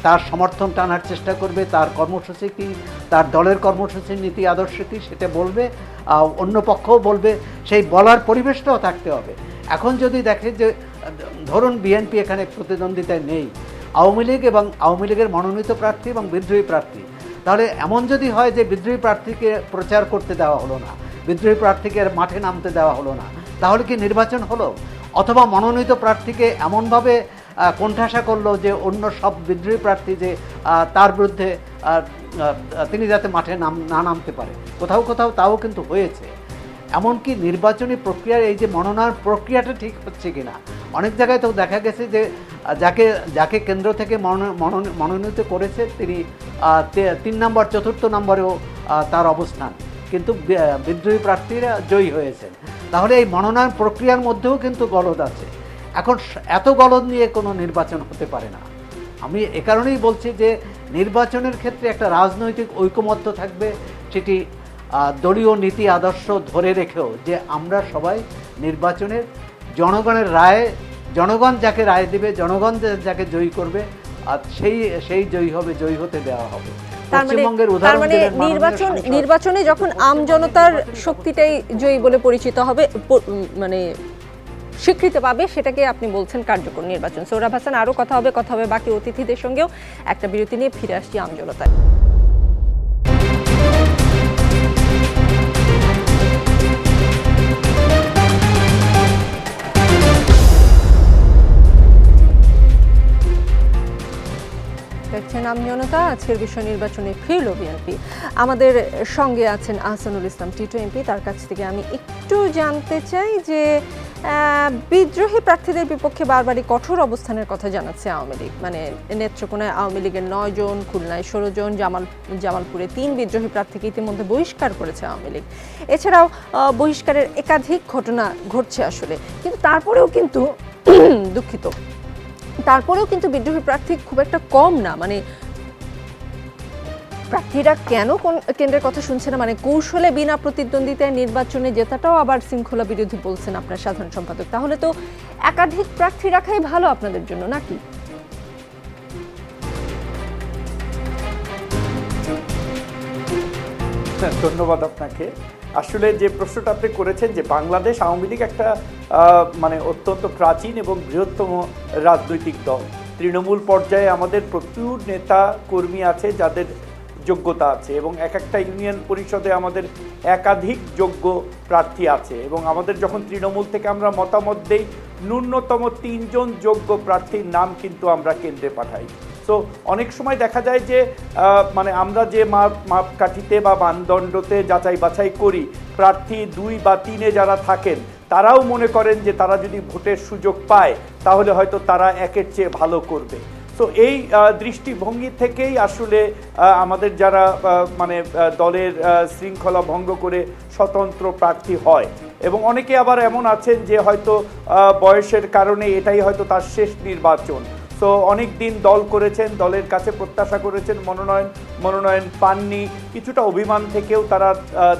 তার সমর্থন টানার চেষ্টা করবে, তার কর্মসূচি কী, তার দলের কর্মসূচি, নীতি আদর্শ কী, সেটা বলবে, অন্য পক্ষও বলবে, সেই বলার পরিবেশটাও থাকতে হবে। এখন যদি দেখে যে ধরুন বিএনপি এখানে প্রতিদ্বন্দ্বিতায় নেই, আওয়ামী লীগ এবং আওয়ামী লীগের মনোনীত প্রার্থী এবং বিদ্রোহী প্রার্থী, তাহলে এমন যদি হয় যে বিদ্রোহী প্রার্থীকে প্রচার করতে দেওয়া হলো না, বিদ্রোহী প্রার্থীকে মাঠে নামতে দেওয়া হলো না, তাহলে কি নির্বাচন হলো? অথবা মনোনীত প্রার্থীকে এমনভাবে কোণঠাসা করলো যে অন্য সব বিদ্রোহী প্রার্থী যে তার বিরুদ্ধে তিনি যাতে মাঠে না নামতে পারে, কোথাও কোথাও তাও কিন্তু হয়েছে। এমনকি নির্বাচনী প্রক্রিয়ার এই যে মনোনয়ন প্রক্রিয়াটা ঠিক হচ্ছে কিনা, অনেক জায়গায় তো দেখা গেছে যে যাকে কেন্দ্র থেকে মনোনীত করেছে তিনি 3 নম্বর 4র্থ নম্বরেও তার অবস্থান, কিন্তু বিদ্রোহী প্রার্থীরা জয়ী হয়েছেন। তাহলে এই মনোনয়ন প্রক্রিয়ার মধ্যেও কিন্তু গলদ আছে। এখন এত গলদ নিয়ে কোনো নির্বাচন হতে পারে না। আমি এ কারণেই বলছি যে নির্বাচনের ক্ষেত্রে একটা রাজনৈতিক ঐকমত্য থাকবে, সেটি দলীয় নীতি আদর্শ ধরে রেখেও, যে আমরা সবাই নির্বাচনের জনগণের রায়, জনগণ যাকে রায় দেবে, জনগণ যাকে জয়ী করবে, আর সেই জয়ী হবে, জয়ী হতে দেওয়া হবে। পশ্চিমবঙ্গের উদাহরণ নির্বাচনে যখন আমজনতার শক্তিটাই জয়ী বলে পরিচিত হবে, মানে স্বীকৃতি পাবে, সেটাকে আপনি বলছেন কার্যকর নির্বাচন। সোহরাব হাসান, আরও কথা হবে বাকি অতিথিদের সঙ্গেও। একটা বিরতি নিয়ে ফিরে আসছি আমজনতায়। ব্যর্থতা, আজকের বিষয় নির্বাচনে ফিরল বিএনপি। আমাদের সঙ্গে আছেন আহসানুল ইসলাম টিটু এমপি। তার কাছ থেকে আমি একটু জানতে চাই যে বিদ্রোহী প্রার্থীদের বিপক্ষে বারবারই কঠোর অবস্থানের কথা জানাচ্ছে আওয়ামী লীগ। মানে নেত্রকোনায় আওয়ামী লীগের 9 জন, খুলনায় 16 জন, জামালপুরে 3 বিদ্রোহী প্রার্থীকে ইতিমধ্যে বহিষ্কার করেছে আওয়ামী লীগ। এছাড়াও বহিষ্কারের একাধিক ঘটনা ঘটছে আসলে, কিন্তু তারপরেও কিন্তু দুঃখিত, তারপরেও কিন্তু বিদ্রোহী প্রার্থী খুব একটা কম না। মানে প্রার্থীরা কেন কোন কেন্দ্রের কথা শুনছে না? মানে কৌশলে বিনা প্রতিদ্বন্দ্বিতায় নির্বাচনে জেতাটাও আবার শৃঙ্খলা বিরোধী বলছেন আপনার সাধারণ সম্পাদক। তাহলে তো একাধিক প্রার্থী রাখাই ভালো আপনাদের জন্য, নাকি? ধন্যবাদ আপনাকে। আসলে যে প্রশ্নটা আপনি করেছেন যে বাংলাদেশ আওয়ামী লীগ একটা মানে অত্যন্ত প্রাচীন এবং বৃহত্তম রাজনৈতিক দল। তৃণমূল পর্যায়ে আমাদের প্রচুর নেতা কর্মী আছে যাদের যোগ্যতা আছে, এবং এক একটা ইউনিয়ন পরিষদে আমাদের একাধিক যোগ্য প্রার্থী আছে, এবং আমাদের যখন তৃণমূল থেকে আমরা মতামত দেই ন্যূনতম 3 জন যোগ্য প্রার্থীর নাম কিন্তু আমরা কেন্দ্রে পাঠাই। সো অনেক সময় দেখা যায় যে মানে আমরা যে মাপকাঠিতে বা মানদণ্ডতে যাচাই বাছাই করি, প্রার্থী 2 বা 3-এ যারা থাকেন তারাও মনে করেন যে তারা যদি ভোটের সুযোগ পায় তাহলে হয়তো তারা একের চেয়ে ভালো করবে। সো এই দৃষ্টিভঙ্গি থেকেই আসলে আমাদের যারা মানে দলের শৃঙ্খলা ভঙ্গ করে স্বতন্ত্র প্রার্থী হয়, এবং অনেকে আবার এমন আছেন যে হয়তো বয়সের কারণে এটাই হয়তো তার শেষ নির্বাচন। সো অনেক দিন দল করেছেন, দলের কাছে প্রত্যাশা করেছেন, মনোনয়ন পাননি, কিছুটা অভিমান থেকেও তারা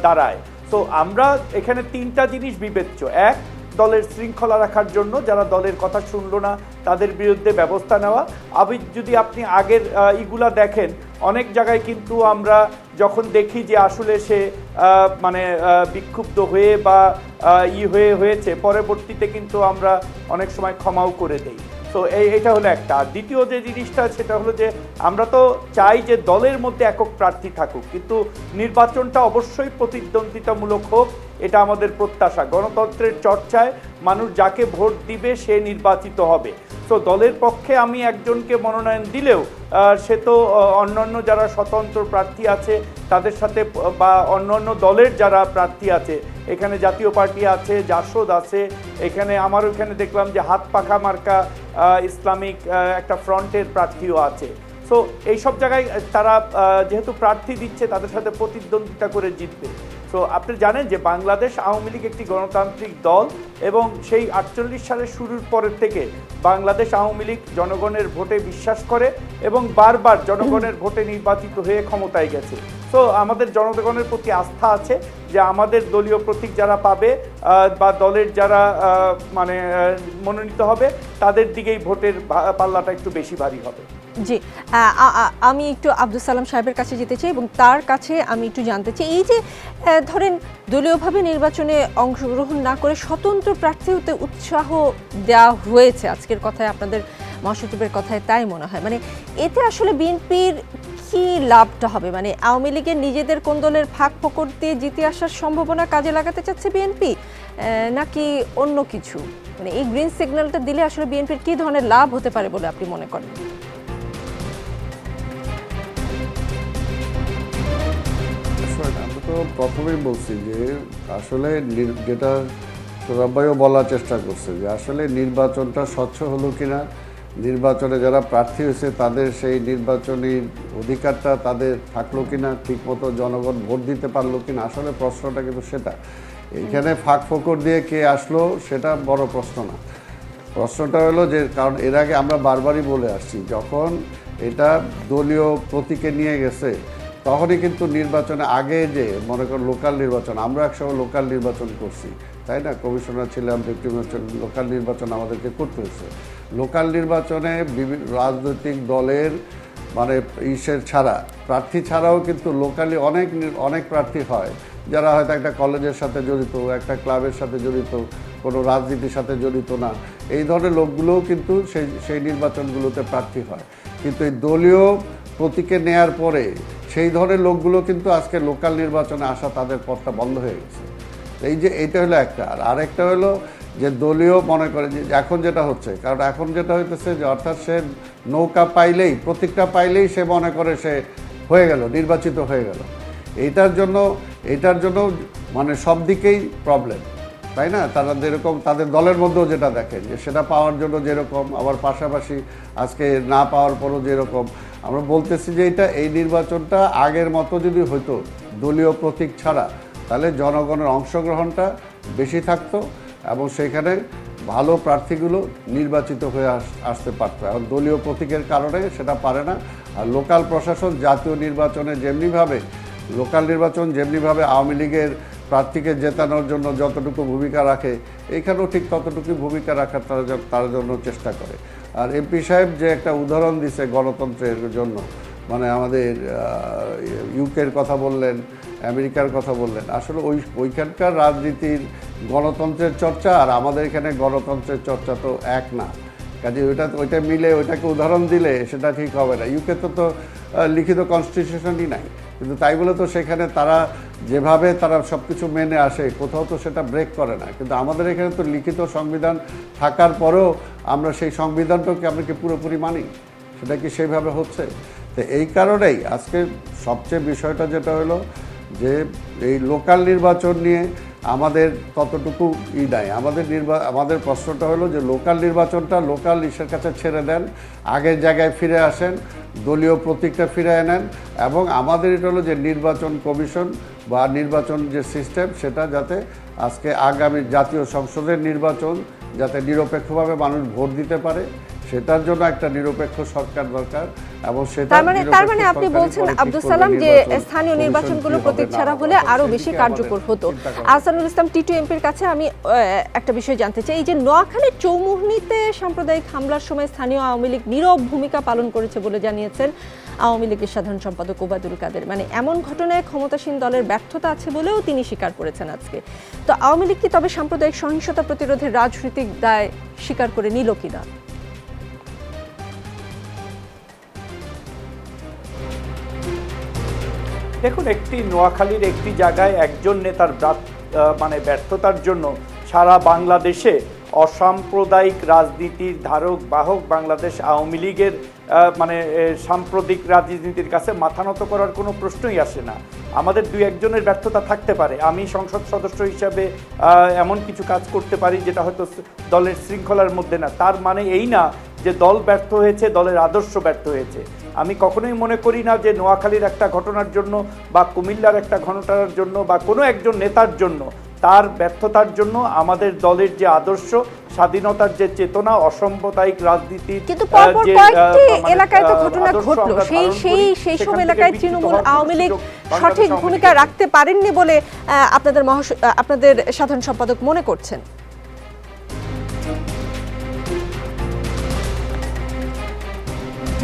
দাঁড়ায়। সো আমরা এখানে 3টা জিনিস বিবেচ্য। এক, দলের শৃঙ্খলা রাখার জন্য যারা দলের কথা শুনলো না তাদের বিরুদ্ধে ব্যবস্থা নেওয়া। যদি আপনি আগের ইগুলা দেখেন, অনেক জায়গায় কিন্তু আমরা যখন দেখি যে আসলে সে মানে বিক্ষুব্ধ হয়ে বা হয়েছে, পরবর্তীতে কিন্তু আমরা অনেক সময় ক্ষমাও করে দেই। তো এইটা হলো একটা। আর দ্বিতীয় যে জিনিসটা সেটা হলো যে আমরা তো চাই যে দলের মধ্যে একক প্রার্থী থাকুক, কিন্তু নির্বাচনটা অবশ্যই প্রতিদ্বন্দ্বিতামূলক হোক, এটা আমাদের প্রত্যাশা। গণতন্ত্রের চর্চায় মানুষ যাকে ভোট দিবে সে নির্বাচিত হবে। তো দলের পক্ষে আমি একজনকে মনোনয়ন দিলেও সে তো অন্যান্য যারা স্বতন্ত্র প্রার্থী আছে তাদের সাথে, বা অন্যান্য দলের যারা প্রার্থী আছে, এখানে জাতীয় পার্টি আছে, জাসদ আছে, এখানে আমারও এখানে দেখলাম যে হাত পাখা মার্কা ইসলামিক একটা ফ্রন্টের প্রার্থীও আছে। সো এইসব জায়গায় তারা যেহেতু প্রার্থী দিচ্ছে তাদের সাথে প্রতিদ্বন্দ্বিতা করে জিতবে। সো আপনি জানেন যে বাংলাদেশ আওয়ামী লীগ একটি গণতান্ত্রিক দল, এবং সেই 48 সালের শুরুর পরের থেকে বাংলাদেশ আওয়ামী লীগ জনগণের ভোটে বিশ্বাস করে এবং বারবার জনগণের ভোটে নির্বাচিত হয়ে ক্ষমতায় গেছে। সো আমাদের জনগণের প্রতি আস্থা আছে যে আমাদের দলীয় প্রতীক যারা পাবে বা দলের যারা মানে মনোনীত হবে তাদের দিকেই ভোটের পাল্লাটা একটু বেশি ভারী হবে। জি, আমি একটু আব্দুল সালাম সাহেবের কাছে যেতে চাই, এবং তার কাছে আমি একটু জানতে চাই, এই যে ধরেন দলীয়ভাবে নির্বাচনে অংশগ্রহণ না করে স্বতন্ত্র প্রার্থী হতে উৎসাহ দেওয়া হয়েছে, আজকের কথায় আপনাদের মহাসচিবের কথায় তাই মনে হয়। মানে এতে আসলে বিএনপির কি লাভটা হবে? মানে আওয়ামী লীগের নিজেদের কোন দলের ফাঁক ফোকর দিয়ে জিতে আসার সম্ভাবনা কাজে লাগাতে চাচ্ছে বিএনপি, নাকি অন্য কিছু? মানে এই গ্রিন সিগন্যালটা দিলে আসলে বিএনপির কি ধরনের লাভ হতে পারে বলে আপনি মনে করেন? আমরা তো প্রথমেই বলছি যে আসলে যেটা সবাইও বলার চেষ্টা করছে যে আসলে নির্বাচনটা স্বচ্ছ হলো কিনা, নির্বাচনে যারা প্রার্থী হয়েছে তাদের সেই নির্বাচনী অধিকারটা তাদের থাকলো কিনা, ঠিকমতো জনগণ ভোট দিতে পারলো কিনা, আসলে প্রশ্নটা কিন্তু সেটা। এইখানে ফাঁক ফোকর দিয়ে কে আসলো সেটা বড় প্রশ্ন না। প্রশ্নটা হলো যে, কারণ এর আগে আমরা বারবারই বলে আসছি, যখন এটা দলীয় প্রতীকে নিয়ে গেছে তখনই কিন্তু নির্বাচনে আগে যে মনে করেন লোকাল নির্বাচন, আমরা একসময় লোকাল নির্বাচন করছি, তাই না? কমিশনার ছিলাম, ডেপুটি লোকাল নির্বাচন আমাদেরকে করতে হয়েছে। লোকাল নির্বাচনে বিভিন্ন রাজনৈতিক দলের মানে ছাড়া, প্রার্থী ছাড়াও কিন্তু লোকালি অনেক প্রার্থী হয় যারা হয়তো একটা কলেজের সাথে জড়িত, একটা ক্লাবের সাথে জড়িত, কোনো রাজনীতির সাথে জড়িত না, এই ধরনের লোকগুলোও কিন্তু সেই নির্বাচনগুলোতে প্রার্থী হয়। কিন্তু এই দলীয় প্রতীকে নেয়ার পরে সেই ধরনের লোকগুলো কিন্তু আজকে লোকাল নির্বাচনে আসা তাদের পথটা বন্ধ হয়ে গেছে। এই যে এইটা হলো একটা। আর আরেকটা হলো যে দলীয় মনে করে যে এখন যেটা হচ্ছে, কারণ এখন যেটা হইতেছে যে অর্থাৎ সে নৌকা পাইলেই, প্রতীকটা পাইলেই সে মনে করে সে হয়ে গেল, নির্বাচিত হয়ে গেল। এইটার জন্য মানে সব দিকেই প্রবলেম, তাই না? তারা যেরকম তাদের দলের মধ্যেও যেটা দেখেন যে সেটা পাওয়ার জন্য যেরকম, আবার পাশাপাশি আজকে না পাওয়ার পরও যেরকম, আমরা বলতেছি যে এই নির্বাচনটা আগের মতো যদি হতো দলীয় প্রতীক ছাড়া, তাহলে জনগণের অংশগ্রহণটা বেশি থাকতো এবং সেখানে ভালো প্রার্থীগুলো নির্বাচিত হয়ে আসতে পারতো। এখন দলীয় প্রতীকের কারণে সেটা পারে না। আর লোকাল প্রশাসন জাতীয় নির্বাচনে যেমনিভাবে আওয়ামী লীগের প্রার্থীকে জেতানোর জন্য যতটুকু ভূমিকা রাখে, এইখানেও ঠিক ততটুকু ভূমিকা রাখার তার জন্য চেষ্টা করে। আর এমপি সাহেব যে একটা উদাহরণ দিছে গণতন্ত্রের জন্য, মানে আমাদের ইউকের কথা বললেন, আমেরিকার কথা বললেন, আসলে ওইখানকার রাজনীতির গণতন্ত্রের চর্চা আর আমাদের এখানে গণতন্ত্রের চর্চা তো এক না। কাজে ওইটা মিলে ওইটাকে উদাহরণ দিলে সেটা ঠিক হবে না। ইউকে তো লিখিত কনস্টিটিউশনই নাই, কিন্তু তাই বলে তো সেখানে তারা যেভাবে তারা সব কিছু মেনে আসে, কোথাও তো সেটা ব্রেক করে না। কিন্তু আমাদের এখানে তো লিখিত সংবিধান থাকার পরেও আমরা সেই সংবিধানটাকে আমরা কি পুরোপুরি মানি? সেটা কি সেইভাবে হচ্ছে? তো এই কারণেই আজকে সবচেয়ে বিষয়টা যেটা হলো যে এই লোকাল নির্বাচন নিয়ে আমাদের ততটুকু নাই। আমাদের প্রশ্নটা হলো যে লোকাল নির্বাচনটা লোকাল ইসের কাছে ছেড়ে দেন, আগের জায়গায় ফিরে আসেন, দলীয় প্রতীকটা ফিরে আনেন, এবং আমাদের এটা হলো যে নির্বাচন কমিশন বা নির্বাচন যে সিস্টেম, সেটা যাতে আজকে আগামী জাতীয় সংসদের নির্বাচন যাতে নিরপেক্ষভাবে মানুষ ভোট দিতে পারে, সেটার জন্য একটা নিরপেক্ষ সরকার দরকার। এবং সেটা তার মানে আপনি বলছেন আব্দুল সালাম যে স্থানীয় নির্বাচনগুলো প্রতীক ছাড়া হলে আরো বেশি কার্যকর হতো। আহসানুল ইসলাম টিটু এমপির কাছে আমি একটা বিষয় জানতে চাই, এই যে নোয়াখালীর চৌমুহনীতে সাম্প্রদায়িক হামলার সময় স্থানীয় আওয়ামী লীগ নীরব ভূমিকা পালন করেছে বলে জানিয়েছেন আওয়ামী লীগের সাধারণ সম্পাদক ওবায়দুল কাদের। মানে এমন ঘটনায় ক্ষমতাসীন দলের ব্যর্থতা আছে বলেও তিনি স্বীকার করেছেন আজকে। তো আওয়ামী লীগ কি তবে সাম্প্রদায়িক সহিংসতা প্রতিরোধের রাজনৈতিক দায় স্বীকার করে নিল কিনা? দেখুন, একটি নোয়াখালীর একটি জায়গায় একজন নেতার ব্যর্থতার জন্য সারা বাংলাদেশে অসাম্প্রদায়িক রাজনীতির ধারক বাহক বাংলাদেশ আওয়ামী লীগের সাম্প্রদায়িক রাজনীতির কাছে মাথা নত করার কোনো প্রশ্নই আসে না। আমাদের দুই একজনের ব্যর্থতা থাকতে পারে। আমি সংসদ সদস্য হিসাবে এমন কিছু কাজ করতে পারি যেটা হয়তো দলের শৃঙ্খলার মধ্যে না, তার মানে এই না যে দল ব্যর্থ হয়েছে, দলের আদর্শ ব্যর্থ হয়েছে। আমি কখনোই মনে করি না যে নোয়াখালীর একটা ঘটনার জন্য বা কুমিল্লার একটা ঘটনার জন্য বা কোনো একজন নেতার জন্য, তার ব্যর্থতার জন্য আমাদের দলের যে আদর্শ, স্বাধীনতার যে চেতনা, অসাম্প্রদায়িক রাজনীতির কিন্তু পরপর কয়েকটি এলাকায় তো ঘটনা ঘটলো, সেই সব এলাকায় তৃণমূল আওয়ামী লীগ সঠিক ভূমিকা রাখতে পারেননি বলে আপনাদের সাধারণ সম্পাদক মনে করছেন?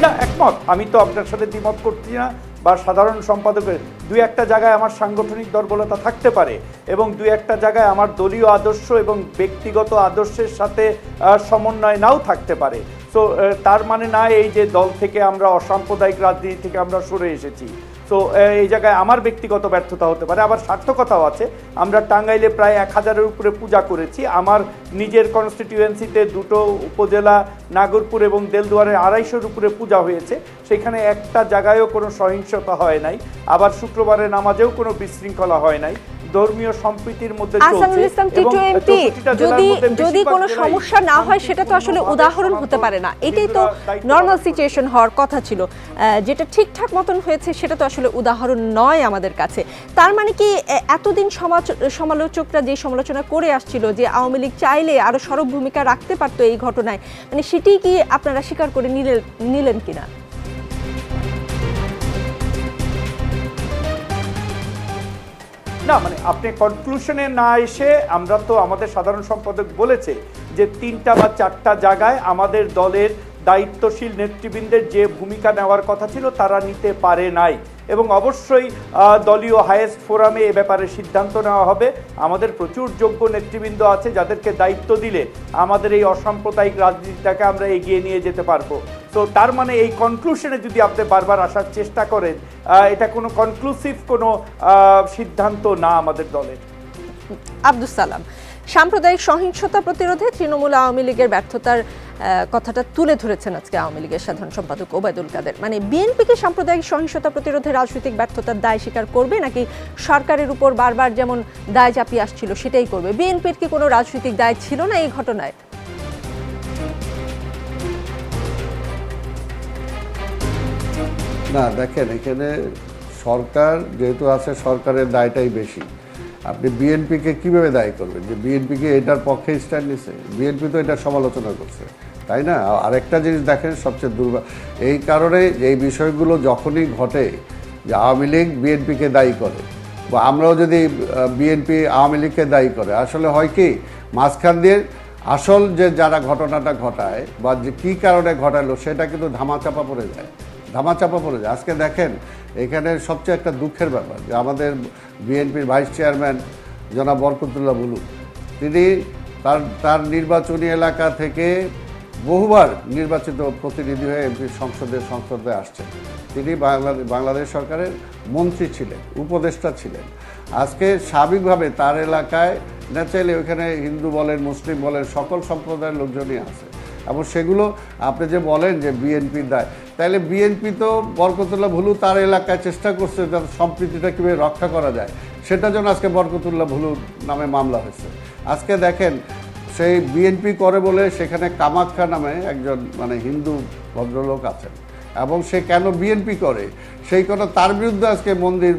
না, একমত। আমি তো আপনার সাথে দ্বিমত করছি না। বা সাধারণ সম্পাদকের দুই একটা জায়গায় আমার সাংগঠনিক দুর্বলতা থাকতে পারে এবং দুই একটা জায়গায় আমার দলীয় আদর্শ এবং ব্যক্তিগত আদর্শের সাথে সমন্বয় নাও থাকতে পারে। তো তার মানে না এই যে দল থেকে আমরা অসাম্প্রদায়িক রাজনীতি থেকে আমরা সরে এসেছি। তো এই জায়গায় আমার ব্যক্তিগত ব্যর্থতা হতে পারে। আবার সার্থকতাও আছে। আমরা টাঙ্গাইলে প্রায় 1000-এর উপরে পূজা করেছি। আমার নিজের কনস্টিটিউয়েন্সিতে দুটো উপজেলা, নাগরপুর এবং দেলদুয়ারে 250-এর উপরে পূজা হয়েছে। সেখানে একটা জায়গায়ও কোনো সহিংসতা হয় নাই। আবার শুক্রবারের নামাজেও কোনো বিশৃঙ্খলা হয় নাই। ধর্মীয় সম্প্রীতির মধ্যে চলছে। যদি কোনো সমস্যা না হয় সেটা তো আসলে উদাহরণ হতে পারে না। এটাই তো নরমাল সিচুয়েশন হওয়ার কথা ছিল। যেটা ঠিকঠাক মতন হয়েছে সেটা তো আসলে উদাহরণ নয় আমাদের কাছে। তার মানে কি এতদিন সমালোচকরা যে সমালোচনা করে আসছিল যে আওয়ামী লীগ চাইলে আরো সরব ভূমিকা রাখতে পারতো এই ঘটনায়, মানে সেটি কি আপনারা স্বীকার করে নিলেন কিনা? না, মানে আপনি কনক্লুশনে না এসে, আমরা তো আমাদের সাধারণ সম্পাদক বলেছে যে 3টা বা 4টা জায়গায় আমাদের দলের দায়িত্বশীল নেতৃবৃন্দের যে ভূমিকা নেওয়ার কথা ছিল তারা নিতে পারে নাই এবং অবশ্যই দলীয় হাইয়েস্ট ফোরামে এ ব্যাপারে সিদ্ধান্ত নেওয়া হবে। আমাদের প্রচুর যোগ্য নেতৃবৃন্দ আছে যাদেরকে দায়িত্ব দিলে আমাদের এই অসাম্প্রদায়িক রাজনীতিটাকে আমরা এগিয়ে নিয়ে যেতে পারবো। তো তার মানে এই কনক্লুশনে যদি আপনি বারবার আসার চেষ্টা করেন, এটা কোনো কনক্লুসিভ কোনো সিদ্ধান্ত না আমাদের দলের। আব্দুল সালাম, সাম্প্রদায়িক সহিংসতা প্রতিরোধে তৃণমূল আওয়ামী লীগের ব্যর্থতার কথাটা তুলে ধরেছেন আজকে আওয়ামী লীগের সাধারণ সম্পাদক ওবায়দুল কাদের। মানে বিএনপি কি সাম্প্রদায়িক সহিংসতা প্রতিরোধে রাজনৈতিক ব্যর্থতার দায় স্বীকার করবে, নাকি সরকারের উপর বারবার যেমন দায় চাপিয়ে আসছিল সেটাই করবে? বিএনপির কি কোনো রাজনৈতিক দায় ছিল না এই ঘটনায়? না, দেখেন, এখানে সরকার যেহেতু আছে, সরকারের দায়টাই বেশি। আপনি বিএনপিকে কিভাবে দায়ী করবেন যে বিএনপিকে এটার পক্ষে স্ট্যান্ড নিছে? বিএনপি তো এটার সমালোচনা করছে, তাই না? আরেকটা জিনিস দেখেন, সবচেয়ে এই কারণে এই বিষয়গুলো যখনই ঘটে যে আওয়ামী লীগ বিএনপিকে দায়ী করে, বা আমরাও যদি বিএনপি আওয়ামী লীগকে দায়ী করে, আসলে হয় কি মাঝখান দিয়ে আসল যে যারা ঘটনাটা ঘটায় বা যে কী কারণে ঘটালো সেটা কিন্তু ধামাচাপা পড়ে যায়। আজকে দেখেন, এখানে সবচেয়ে একটা দুঃখের ব্যাপার যে আমাদের বিএনপির ভাইস চেয়ারম্যান জনাব বরকতুল্লাহ বুলু, তিনি তার নির্বাচনী এলাকা থেকে বহুবার নির্বাচিত প্রতিনিধি হয়ে এমপি সংসদে আসছেন। তিনি বাংলাদেশ সরকারের মন্ত্রী ছিলেন, উপদেষ্টা ছিলেন। আজকে স্বাভাবিকভাবে তার এলাকায় ন্যাচারালি ওইখানে হিন্দু বলেন, মুসলিম বলেন, সকল সম্প্রদায়ের লোকজনই আছে, এবং সেগুলো আপনি যে বলেন যে বিএনপির দায়, তাহলে বিএনপি তো বরকতুল্লাহ ভুলু তার এলাকায় চেষ্টা করছে যাতে সম্প্রীতিটা কীভাবে রক্ষা করা যায়, সেটার জন্য আজকে বরকতুল্লাহ ভুলুর নামে মামলা হয়েছে। আজকে দেখেন, সেই বিএনপি করে বলে সেখানে কামাখ্যা নামে একজন হিন্দু ভদ্রলোক আছেন, এবং সে কেন বিএনপি করে সেই কথা তার বিরুদ্ধে আজকে মন্দির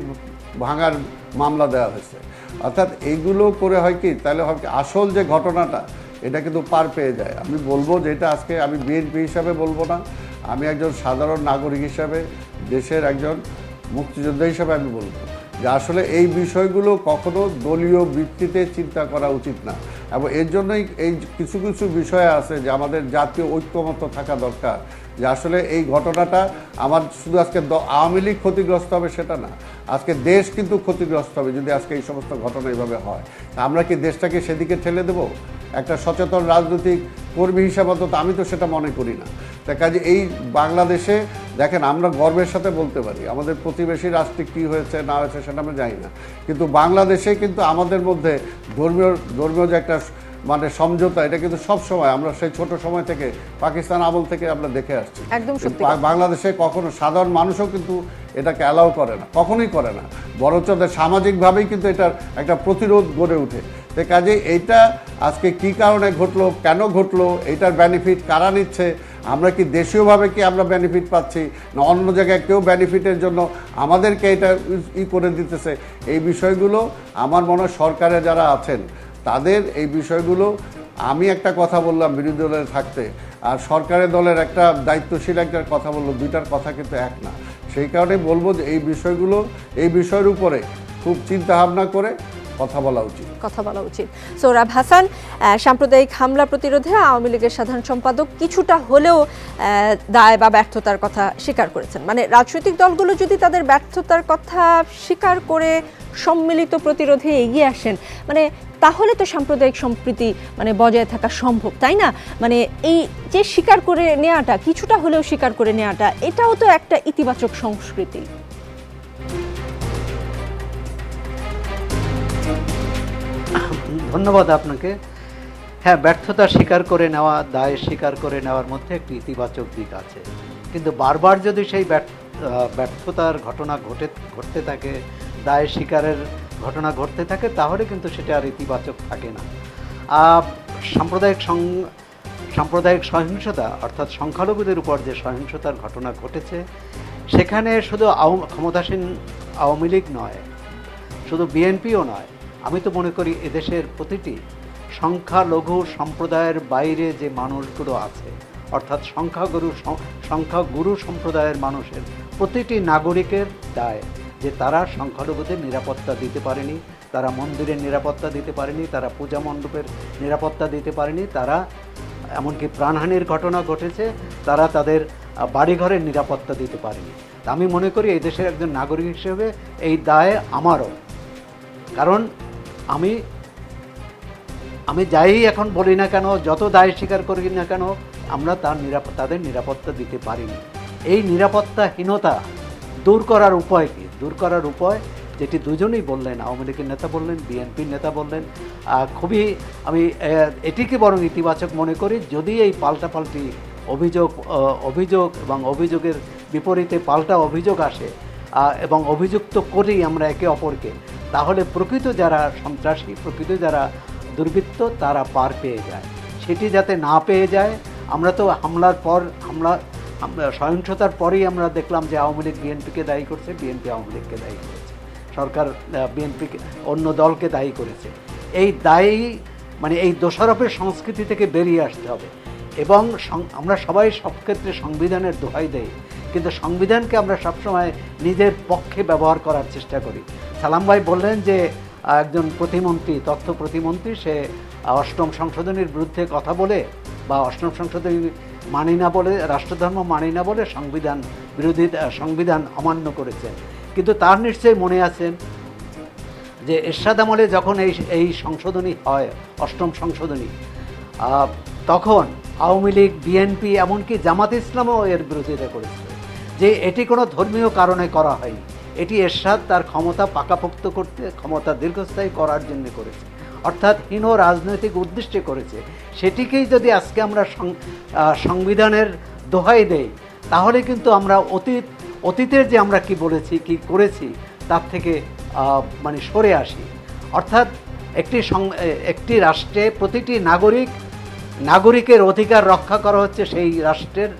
ভাঙার মামলা দেওয়া হয়েছে। অর্থাৎ এইগুলো করে হয় কি, তাহলে হয় কি আসল যে ঘটনাটা এটা কিন্তু পার পেয়ে যায়। আমি বলবো যে এটা আজকে আমি বিএনপি হিসাবে বলবো না, আমি একজন সাধারণ নাগরিক হিসাবে, দেশের একজন মুক্তিযোদ্ধা হিসাবে আমি বলবো যে আসলে এই বিষয়গুলো কখনো দলীয় ভিত্তিতে চিন্তা করা উচিত না, এবং এর জন্যই এই কিছু কিছু বিষয় আছে যে আমাদের জাতীয় ঐক্যমত্য থাকা দরকার। যে আসলে এই ঘটনাটা আমার শুধু আজকে আওয়ামী লীগ ক্ষতিগ্রস্ত হবে সেটা না, আজকে দেশ কিন্তু ক্ষতিগ্রস্ত হবে যদি আজকে এই সমস্ত ঘটনা এইভাবে হয়। আমরা কি দেশটাকে সেদিকে ঠেলে দেবো? একটা সচেতন রাজনৈতিক কর্মী হিসাবে অন্তত আমি তো সেটা মনে করি না। তাই কাজে এই বাংলাদেশে দেখেন, আমরা গর্বের সাথে বলতে পারি আমাদের প্রতিবেশী রাষ্ট্রে কী হয়েছে না হয়েছে সেটা আমরা জানি না, কিন্তু বাংলাদেশে কিন্তু আমাদের মধ্যে ধর্মীয় যে একটা সমঝোতা, এটা কিন্তু সব সময় আমরা সেই ছোট সময় থেকে পাকিস্তান আমল থেকে আমরা দেখে আসছি। একদম সত্যি। বাংলাদেশে কখনো সাধারণ মানুষও কিন্তু এটাকে অ্যালাউ করে না, কখনোই করে না, বরঞ্চ সামাজিকভাবেই কিন্তু এটার একটা প্রতিরোধ গড়ে ওঠে। তো কাজে এইটা আজকে কী কারণে ঘটলো, কেন ঘটলো, এইটার বেনিফিট কারা নিচ্ছে, আমরা কি দেশীয়ভাবে কি আমরা বেনিফিট পাচ্ছি না অন্য জায়গায় কেউ বেনিফিটের জন্য আমাদেরকে এটা করে দিতেছে, এই বিষয়গুলো আমার মনে হয় সরকারে যারা আছেন তাদের এই বিষয়গুলো, আমি একটা কথা বললাম বিরোধী দলের থাকতে, আর সরকারের দলের একটা দায়িত্বশীল একটা কথা বললো, দুইটার কথা কিন্তু এক না। সেই কারণে বলবো যে এই বিষয়ের উপরে খুব চিন্তা ভাবনা করে কথা বলা উচিত। সোহরাব হাসান, সাম্প্রদায়িক হামলা প্রতিরোধে আওয়ামী লীগের সাধারণ সম্পাদক কিছুটা হলেও দায় বা ব্যর্থতার কথা স্বীকার করেছেন। রাজনৈতিক দলগুলো যদি তাদের ব্যর্থতার কথা স্বীকার করে সম্মিলিত প্রতিরোধে এগিয়ে আসেন, তাহলে তো সাম্প্রদায়িক সম্প্রীতি বজায় থাকা সম্ভব, তাই না? এই যে স্বীকার করে নেওয়াটা, কিছুটা হলেও স্বীকার করে নেওয়াটা, এটাও তো একটা ইতিবাচক সংস্কৃতি। ধন্যবাদ আপনাকে। হ্যাঁ, ব্যর্থতা স্বীকার করে নেওয়া, দায় স্বীকার করে নেওয়ার মধ্যে একটি ইতিবাচক দিক আছে, কিন্তু বারবার যদি সেই ব্যর্থতার ঘটনা ঘটতে থাকে, দায় স্বীকারের ঘটনা ঘটতে থাকে, তাহলে কিন্তু সেটা আর ইতিবাচক থাকে না। সাম্প্রদায়িক সহিংসতা অর্থাৎ সংখ্যালঘুদের উপর যে সহিংসতার ঘটনা ঘটেছে, সেখানে শুধু ক্ষমতাসীন আওয়ামী লীগ নয়, শুধু বিএনপিও নয়, আমি তো মনে করি এদেশের প্রতিটি সংখ্যালঘু সম্প্রদায়ের বাইরে যে মানুষগুলো আছে, অর্থাৎ সংখ্যাগুরু সম্প্রদায়ের মানুষের প্রতিটি নাগরিকের দায় যে তারা সংখ্যালঘুদের নিরাপত্তা দিতে পারেনি, তারা মন্দিরের নিরাপত্তা দিতে পারেনি, তারা পূজা মণ্ডপের নিরাপত্তা দিতে পারেনি, তারা এমনকি প্রাণহানির ঘটনা ঘটেছে, তারা তাদের বাড়িঘরের নিরাপত্তা দিতে পারেনি। আমি মনে করি এই দেশের একজন নাগরিক হিসেবে এই দায় আমারও, কারণ আমি যাই এখন বলি না কেন, যত দায় স্বীকার করি না কেন, আমরা তাদের নিরাপত্তা দিতে পারিনি। এই নিরাপত্তাহীনতা দূর করার উপায় কি? দূর করার উপায় যেটি দুজনেই বললেন, আওয়ামী লীগের নেতা বললেন, বিএনপির নেতা বললেন, খুবই আমি এটিকে বরং ইতিবাচক মনে করি। যদি এই পাল্টাপাল্টি অভিযোগ এবং অভিযোগের বিপরীতে পাল্টা অভিযোগ আসে এবং অভিযুক্ত করি আমরা একে অপরকে, তাহলে প্রকৃত যারা সন্ত্রাসী, প্রকৃত যারা দুর্বৃত্ত, তারা পার পেয়ে যায়। সেটি যাতে না পেয়ে যায়, আমরা তো সহিংসতার পরেই আমরা দেখলাম যে আওয়ামী লীগ বিএনপিকে দায়ী করছে, বিএনপি আওয়ামী লীগকে দায়ী করেছে, সরকার বিএনপিকে অন্য দলকে দায়ী করেছে। এই দায়ী মানে এই দোষারোপের সংস্কৃতি থেকে বেরিয়ে আসতে হবে এবং আমরা সবাই সব ক্ষেত্রে সংবিধানের দোহাই দেই, কিন্তু সংবিধানকে আমরা সবসময় নিজের পক্ষে ব্যবহার করার চেষ্টা করি। সালাম ভাই বললেন যে একজন প্রতিমন্ত্রী, তথ্য প্রতিমন্ত্রী, সে অষ্টম সংশোধনীর বিরুদ্ধে কথা বলে বা অষ্টম সংশোধনী মানি না বলে, রাষ্ট্রধর্ম মানি না বলে সংবিধান অমান্য করেছেন। কিন্তু তার নিশ্চয়ই মনে আছেন যে এরশাদ আমলে যখন এই সংশোধনী হয়, অষ্টম সংশোধনী, তখন আওয়ামী লীগ, বিএনপি, এমনকি জামাত ইসলামও এর বিরোধিতা করেছিল যে এটি কোনো ধর্মীয় কারণে করা হয়নি, এটি এরশাদ তার ক্ষমতা পাকাপোক্ত করতে, ক্ষমতা দীর্ঘস্থায়ী করার জন্য করেছে, অর্থাৎ হীন রাজনৈতিক উদ্দেশ্যে করেছে। সেটিকেই যদি আজকে আমরা সংবিধানের দোহাই দেই, তাহলে কিন্তু আমরা অতীতের যে আমরা কি বলেছি, কি করেছি, তার থেকে মানে সরে আসি। অর্থাৎ একটি রাষ্ট্রে প্রতিটি নাগরিকের অধিকার রক্ষা করা হচ্ছে সেই রাষ্ট্রের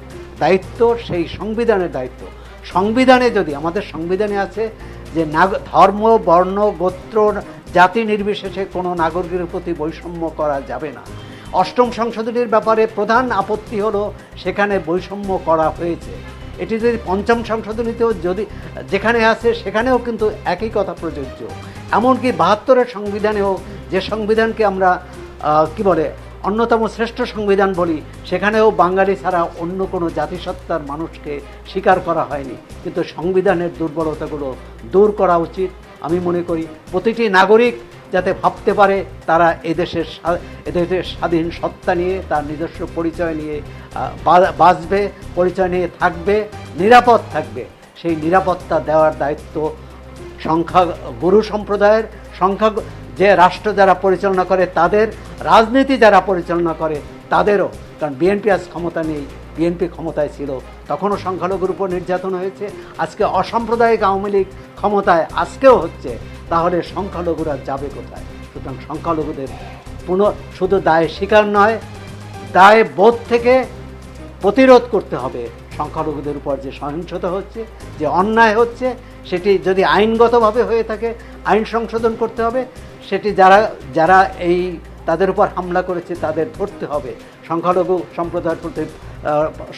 দায়িত্ব, সেই সংবিধানের দায়িত্ব। সংবিধানে যদি, আমাদের সংবিধানে আছে যে ধর্ম, বর্ণ, গোত্র, জাতি নির্বিশেষে কোনো নাগরিকের প্রতি বৈষম্য করা যাবে না। অষ্টম সংশোধনীর ব্যাপারে প্রধান আপত্তি হলো সেখানে বৈষম্য করা হয়েছে। এটি যদি পঞ্চম সংশোধনীতেও যদি যেখানে আছে সেখানেও কিন্তু একই কথা প্রযোজ্য। এমনকি ৭২-এর সংবিধানেও, যে সংবিধানকে আমরা কি বলে অন্যতম শ্রেষ্ঠ সংবিধান বলি, সেখানেও বাঙালি ছাড়া অন্য কোনো জাতিসত্তার মানুষকে স্বীকার করা হয়নি। কিন্তু সংবিধানের দুর্বলতাগুলো দূর করা উচিত। আমি মনে করি প্রতিটি নাগরিক যাতে ভাবতে পারে তারা এদেশের স্বাধীন সত্তা নিয়ে, তার নিজস্ব পরিচয় নিয়ে বাঁচবে, পরিচয় নিয়ে থাকবে, নিরাপদ থাকবে। সেই নিরাপত্তা দেওয়ার দায়িত্ব সংখ্যাগুরু সম্প্রদায়ের, যে রাষ্ট্র যারা পরিচালনা করে তাদের, রাজনীতি যারা পরিচালনা করে তাদেরও। কারণ বিএনপি আজ ক্ষমতা নেই, বিএনপি ক্ষমতায় ছিল, তখনও সংখ্যালঘুর উপর নির্যাতন হয়েছে। আজকে অসাম্প্রদায়িক আওয়ামী লীগ ক্ষমতায়, আজকেও হচ্ছে। তাহলে সংখ্যালঘুরা যাবে কোথায়? সুতরাং সংখ্যালঘুদের শুধু দায় স্বীকার নয়, দায় বোধ থেকে প্রতিরোধ করতে হবে। সংখ্যালঘুদের উপর যে সহিংসতা হচ্ছে, যে অন্যায় হচ্ছে, সেটি যদি আইনগতভাবে হয়ে থাকে আইন সংশোধন করতে হবে। সেটি যারা তাদের উপর হামলা করেছে তাদের ধরতে হবে। সংখ্যালঘু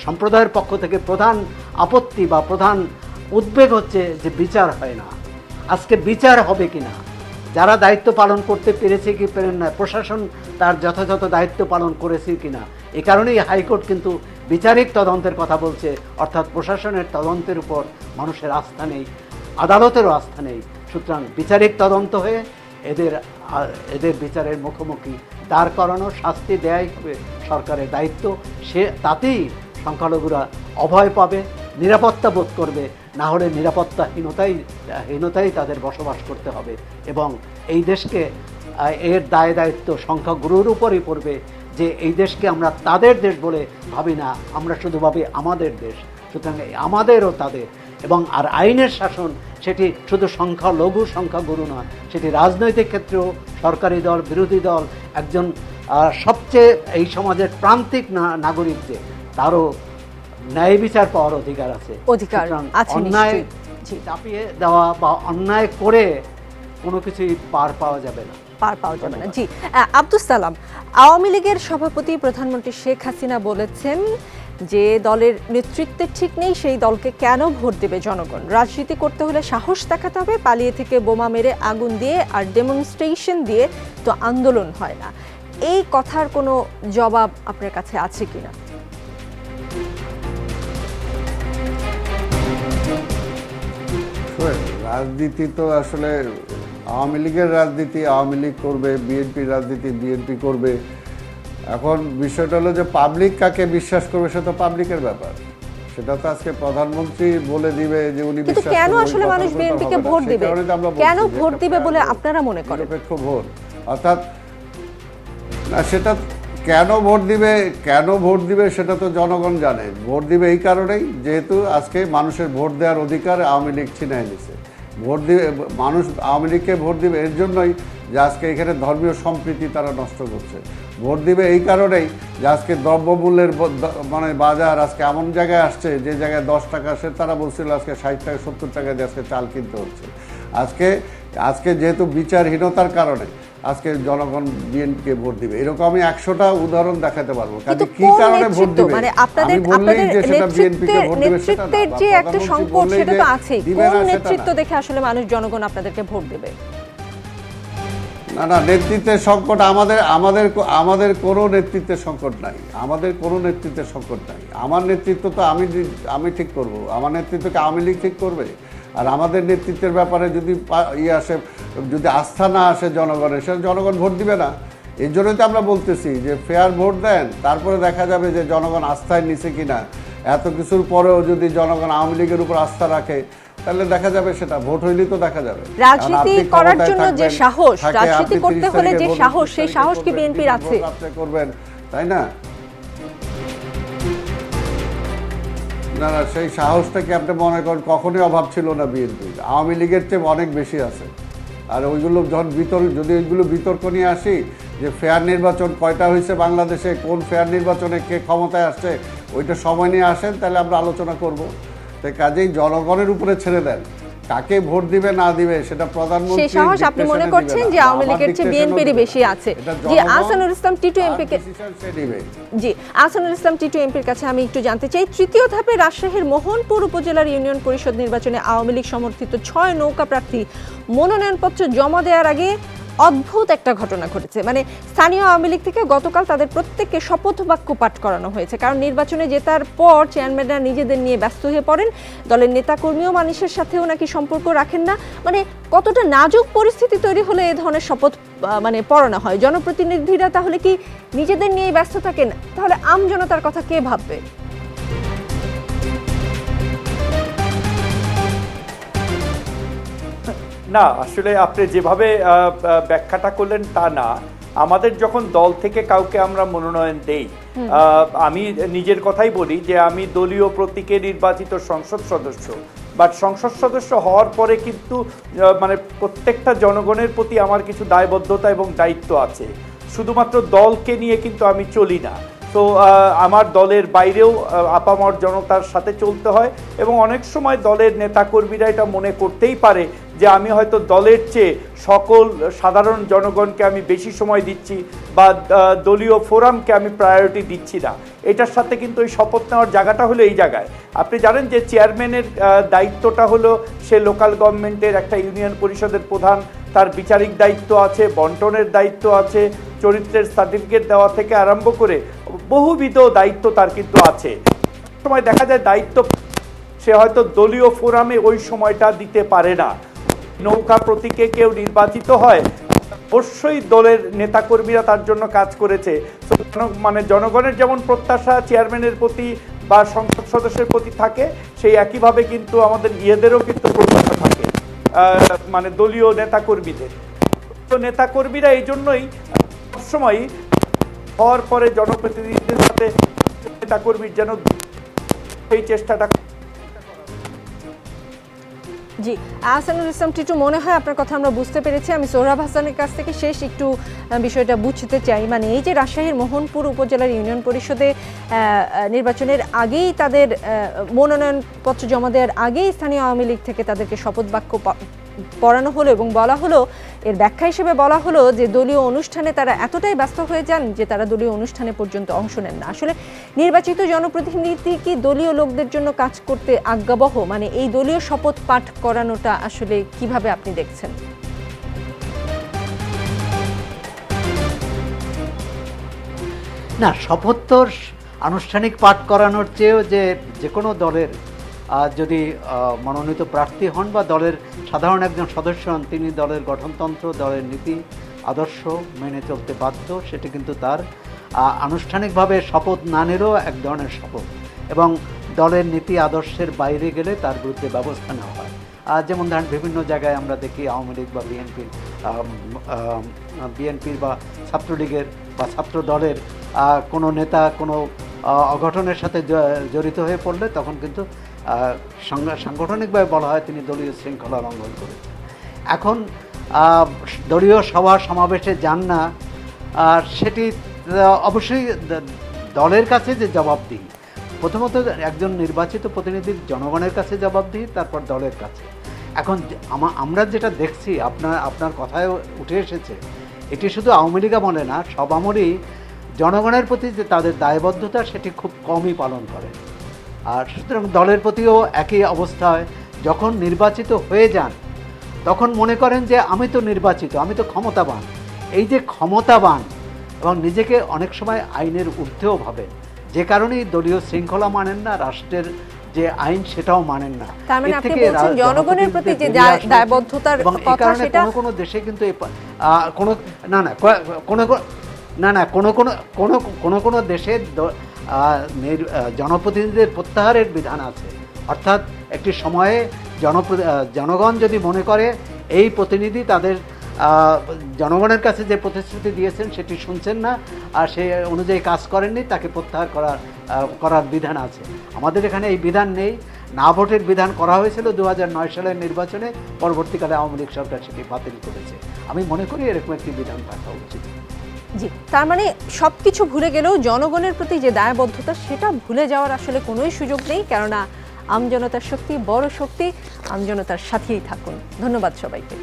সম্প্রদায়ের পক্ষ থেকে প্রধান আপত্তি বা প্রধান উদ্বেগ হচ্ছে যে বিচার হয় না। আজকে বিচার হবে কি না, যারা দায়িত্ব পালন করতে পেরেছে কি পেরেন না, প্রশাসন তার যথাযথ দায়িত্ব পালন করেছে কি না। এ কারণেই হাইকোর্ট কিন্তু বিচারিক তদন্তের কথা বলছে, অর্থাৎ প্রশাসনের তদন্তের উপর মানুষের আস্থা নেই, আদালতেরও আস্থা নেই। সুতরাং বিচারিক তদন্ত হয়ে এদের বিচারের মুখোমুখি দাঁড় করানো, শাস্তি দেয়াই হবে সরকারের দায়িত্ব। তাতেই সংখ্যালঘুরা অভয় পাবে, নিরাপত্তা বোধ করবে। না হলে নিরাপত্তাহীনতাই তাদের বসবাস করতে হবে। এবং এই দেশকে, এর দায়িত্ব সংখ্যাগুরুর উপরই পড়বে যে এই দেশকে আমরা তাদের দেশ বলে ভাবি না, আমরা শুধু ভাবি আমাদের দেশ। সুতরাং আমাদেরও তাদের, এবং আর আইনের শাসন সেটি শুধু সংখ্যাগুরু নয়, সেটি রাজনৈতিক ক্ষেত্রেও সরকারি দল, বিরোধী দল, একজন সবচেয়ে এই সমাজের প্রান্তিক নাগরিক যে, তারও ন্যায় বিচার পাওয়ার অধিকার আছে। অন্যায় চাপিয়ে দেওয়া বা অন্যায় করে কোনো কিছুই পার পাওয়া যাবে না। জি, আব্দুস সালাম, আওয়ামী লীগের সভাপতি প্রধানমন্ত্রী শেখ হাসিনা বলেছেন যে দলের নেতৃত্বের ঠিক নেই, সেই দলকে কেন ভোট দেবে জনগণ? রাজনীতি করতে হলে সাহস দেখাতে হবে, পালিয়ে থেকে বোমা মেরে, আগুন দিয়ে আর ডেমনস্ট্রেশন দিয়ে তো আন্দোলন হয় না। এই কথার কোনো জবাব আপনার কাছে আছে কিনা? রাজনীতি তো আসলে আওয়ামী লীগের রাজনীতি আওয়ামী লীগ করবে, বিএনপির রাজনীতি বিএনপি করবে। এখন বিষয়টা হলো যে পাবলিক কাকে বিশ্বাস করবে, সে তো পাবলিকের ব্যাপার। সেটা তো আজকে প্রধানমন্ত্রী বলে দিবে যে উনি কিন্তু বিশ্বাস কেন করবেন, ওই আসলে মানুষ কথাগুলো তো বিএনপিকে হবে না। ভোট সেই দিবে? কারণে তো আমরা কেন বলছি যে ভোট একটা দিবে বলে fair আপনারা মনে করেন? নিরপেক্ষ ভোট, অর্থাৎ না সেটা কেন ভোট দিবে সেটা তো জনগণ জানে। ভোট দিবে এই কারণেই যেহেতু আজকে মানুষের ভোট দেওয়ার অধিকার আওয়ামী লীগ ছিনায় নিছে। ভোট দিবে মানুষ, আওয়ামী লীগকে ভোট দিবে এর জন্যই যে আজকে এখানে ধর্মীয় সম্প্রীতি তারা নষ্ট করছে। ভোট দিবে এই কারণেই যে আজকে দ্রব্যমূল্যের মানে বাজার আজকে এমন জায়গায় আসছে যে জায়গায় 10 টাকা সে তারা বলছিল আজকে 60 টাকা 70 টাকা দিয়ে আজকে চাল কিনতে হচ্ছে। আজকে যেহেতু বিচারহীনতার কারণে আজকে জনগণ বিএনপিকে ভোট দিবে, এরকম আমি 100টা উদাহরণ দেখাতে পারবো। কিন্তু কি কোন কারণে ভোট নেতৃত্ব, দিবে মানে আমি বললেই যে সেটা বিএনপিকে ভোট দিবে সেটা না, নেতৃত্বের যে একটা প্রধানমন্ত্রী সংকট বললেই সেটা যে তো আছেই। দিবে কোন না সেটা নেতৃত্ব না। দেখে আসলে মানুষ জনগণ আপনাদেরকে ভোট দেবে? না নেতৃত্বের সংকট আমাদের কোনো নেতৃত্বের সংকট নাই, আমাদের কোনো নেতৃত্বের সংকট নাই। আমার নেতৃত্ব তো আমি ঠিক করব, আমার নেতৃত্বকে আওয়ামী লীগ ঠিক করবে? আর আমাদের নেতৃত্বের ব্যাপারে যদি আসে, যদি আস্থা না আসে জনগণের, সে জনগণ ভোট দিবে না। এর জন্যই তো আমরা বলতেছি যে ফেয়ার ভোট দেন, তারপরে দেখা যাবে যে জনগণ আস্থায় নিছে কিনা। এত কিছুর পরেও যদি জনগণ আওয়ামী লীগের উপর আস্থা রাখে তাহলে দেখা যাবে, সেটা ভোট হইলেই তো দেখা যাবে। রাজনীতি করার জন্য যে সাহস, রাজনীতি করতে হলে যে সাহস, সেই সাহস কি বিএনপির আছে? করবেন, তাই না? না সেই সাহসটা কি আপনি মনে করেন কখনোই অভাব ছিল না বিএনপির? আওয়ামী লীগের চেয়ে অনেক বেশি আছে। আর ওইগুলো যখন যদি ওইগুলো বিতর্ক নিয়ে আসি যে ফেয়ার নির্বাচন কয়টা হয়েছে বাংলাদেশে, কোন ফেয়ার নির্বাচনে কে ক্ষমতায় আসছে, ওইটা সময় নিয়ে আসেন, তাহলে আমরা আলোচনা করব। তাই কাজেই জনগণের উপরে ছেড়ে দেন, কাকে ভোট দিবে না দিবে সেটা প্রধানমন্ত্রী। সেই সাহস আপনি মনে করছেন যে আওয়ামী লীগের চেয়ে বিএনপিরই বেশি আছে? জি, আহসানুল ইসলাম টিটু এমপিকে, জি আহসানুল ইসলাম টিটু এমপির কাছে আমি একটু জানতে চাই, তৃতীয় ধাপে রাজশাহীর মোহনপুর উপজেলার ইউনিয়ন পরিষদ নির্বাচনে আওয়ামী লীগ সমর্থিত 6 নৌকা প্রার্থী মনোনয়নপত্র জমা দেওয়ার আগে অদ্ভুত একটা ঘটনা ঘটেছে। মানে স্থানীয় আওয়ামী লীগ থেকে গতকাল তাদের প্রত্যেককে শপথ বাক্য পাঠ করানো হয়েছে, কারণ নির্বাচনে জেতার পর চেয়ারম্যানরা নিজেদের নিয়ে ব্যস্ত হয়ে পড়েন, দলের নেতাকর্মীও মানুষের সাথেও নাকি সম্পর্ক রাখেন না। মানে কতটা নাজুক পরিস্থিতি তৈরি হলে এ ধরনের শপথ মানে পড়ানো হয়? জনপ্রতিনিধিরা তাহলে কি নিজেদের নিয়েই ব্যস্ত থাকেন? তাহলে আমজনতার কথা কে ভাববে? না, আসলে আপনি যেভাবে ব্যাখ্যাটা করলেন তা না। আমাদের যখন দল থেকে কাউকে আমরা মনোনয়ন দেই, আমি নিজের কথাই বলি যে আমি দলীয় প্রতীকে নির্বাচিত সংসদ সদস্য, বাট সংসদ সদস্য হওয়ার পরে কিন্তু মানে প্রত্যেকটা জনগণের প্রতি আমার কিছু দায়বদ্ধতা এবং দায়িত্ব আছে। শুধুমাত্র দলকে নিয়ে কিন্তু আমি চলি না। তো আমার দলের বাইরেও আপামর জনতার সাথে চলতে হয়, এবং অনেক সময় দলের নেতাকর্মীরা এটা মনে করতেই পারে যে আমি হয়তো দলের চেয়ে সকল সাধারণ জনগণকে আমি বেশি সময় দিচ্ছি বা দলীয় ফোরামকে আমি প্রায়োরিটি দিচ্ছি না। এটার সাথে কিন্তু ওই শপথ নেওয়ার জায়গাটা হলো এই জায়গায়। আপনি জানেন যে চেয়ারম্যানের দায়িত্বটা হলো সে লোকাল গভর্নমেন্টের একটা ইউনিয়ন পরিষদের প্রধান, তার বিচারিক দায়িত্ব আছে, বন্টনের দায়িত্ব আছে, চরিত্রের সার্টিফিকেট দেওয়া থেকে আরম্ভ করে বহুবিধ দায়িত্ব তার কিন্তু আছে। সময় দেখা যায় দায়িত্ব সে হয়তো দলীয় ফোরামে ওই সময়টা দিতে পারে না। নৌকা প্রতীকে কেউ নির্বাচিত হয়, অবশ্যই দলের নেতাকর্মীরা তার জন্য কাজ করেছে। মানে জনগণের যেমন প্রত্যাশা চেয়ারম্যানের প্রতি বা সংসদ সদস্যের প্রতি থাকে, সেই একইভাবে কিন্তু আমাদের ইয়েদেরও কিন্তু প্রত্যাশা থাকে, মানে দলীয় নেতাকর্মীদের। তো নেতাকর্মীরা এই জন্যই সবসময় হওয়ার পরে জনপ্রতিনিধিদের সাথে নেতাকর্মীর যেন সেই চেষ্টাটা। জি, আহসানুল ইসলাম টিটু, মনে হয় আপনার কথা আমরা বুঝতে পেরেছি। আমি সোহরাব হাসানের কাছ থেকে শেষ একটু বিষয়টা বুঝতে চাই। মানে এই যে রাজশাহীর মোহনপুর উপজেলার ইউনিয়ন পরিষদে নির্বাচনের আগেই তাদের মনোনয়নপত্র জমা দেওয়ার আগেই স্থানীয় আওয়ামী লীগ থেকে তাদেরকে শপথ বাক্য পড়ানো হলো এবং বলা হলো, এর ব্যাখ্যা হিসেবে বলা হলো যে দলীয় অনুষ্ঠানে তারা এতটাই ব্যস্ত হয়ে যান যে তারা দলীয় অনুষ্ঠানে পর্যন্ত অংশ নেন না। আসলে নির্বাচিত জনপ্রতিনিধি কি দলীয় লোকদের জন্য কাজ করতে আজ্ঞাবহ? মানে এই দলীয় শপথ পাঠ করানোটা আসলে কিভাবে আপনি দেখছেন? না, শপথ তো আনুষ্ঠানিক পাঠ করানোর চেয়েও যে কোনো দলের যদি মনোনীত প্রার্থী হন বা দলের সাধারণ একজন সদস্য হন, তিনি দলের গঠনতন্ত্র, দলের নীতি আদর্শ মেনে চলতে বাধ্য। সেটি কিন্তু তার আনুষ্ঠানিকভাবে শপথ না নেওয়ারও এক ধরনের শপথ। এবং দলের নীতি আদর্শের বাইরে গেলে তার বিরুদ্ধে ব্যবস্থা নেওয়া হয়। আর যেমন ধরেন বিভিন্ন জায়গায় আমরা দেখি আওয়ামী লীগ বা বিএনপির বা ছাত্রলীগের বা ছাত্র দলের কোনো নেতা কোনো অঘটনের সাথে জড়িত হয়ে পড়লে তখন কিন্তু সাংগঠনিকভাবে বলা হয় তিনি দলীয় শৃঙ্খলা লঙ্ঘন করেছেন। এখন দলীয় সভা সমাবেশে যান না, আর সেটি অবশ্যই দলের কাছে যে জবাবদিহি, প্রথমত একজন নির্বাচিত প্রতিনিধির জনগণের কাছে জবাবদিহি, তারপর দলের কাছে। এখন আমরা যেটা দেখছি আপনার কথায় উঠে এসেছে, এটি শুধু আওয়ামী লীগ আমলে না, সব আমলেই জনগণের প্রতি যে তাদের দায়বদ্ধতা সেটি খুব কমই পালন করে। আর সুতরাং দলের প্রতিও একই অবস্থা হয়। যখন নির্বাচিত হয়ে যান তখন মনে করেন যে আমি তো নির্বাচিত, আমি তো ক্ষমতাবান। এই যে ক্ষমতাবান এবং নিজেকে অনেক সময় আইনের ঊর্ধ্বেও ভাবেন, যে কারণেই দলীয় শৃঙ্খলা মানেন না, রাষ্ট্রের যে আইন সেটাও মানেন না। তার মানে আপনি বলছেন জনগণের প্রতি যে দায়বদ্ধতার কথা, সেটা কোনো দেশে কিন্তু কোনো দেশে জনপ্রতিনিধিদের প্রত্যাহারের বিধান আছে। অর্থাৎ একটি সময়ে জনগণ যদি মনে করে এই প্রতিনিধি তাদের জনগণের কাছে যে প্রতিশ্রুতি দিয়েছেন সেটি শুনছেন না আর সে অনুযায়ী কাজ করেননি, তাকে প্রত্যাহার করার বিধান আছে। আমাদের এখানে এই বিধান নেই। না ভোটের বিধান করা হয়েছিল 2009 সালের নির্বাচনে, পরবর্তীকালে আওয়ামী লীগ সরকার সেটি বাতিল করেছে। আমি মনে করি এরকম একটি বিধান থাকা উচিত। জি, তার মানে সবকিছু ভুলে গেলেও জনগণের প্রতি যে দায়বদ্ধতা সেটা ভুলে যাওয়ার আসলে কোনোই সুযোগ নেই, কেননা আমজনতার শক্তি বড় শক্তি। আমজনতার সাথেই থাকুন। ধন্যবাদ সবাইকে।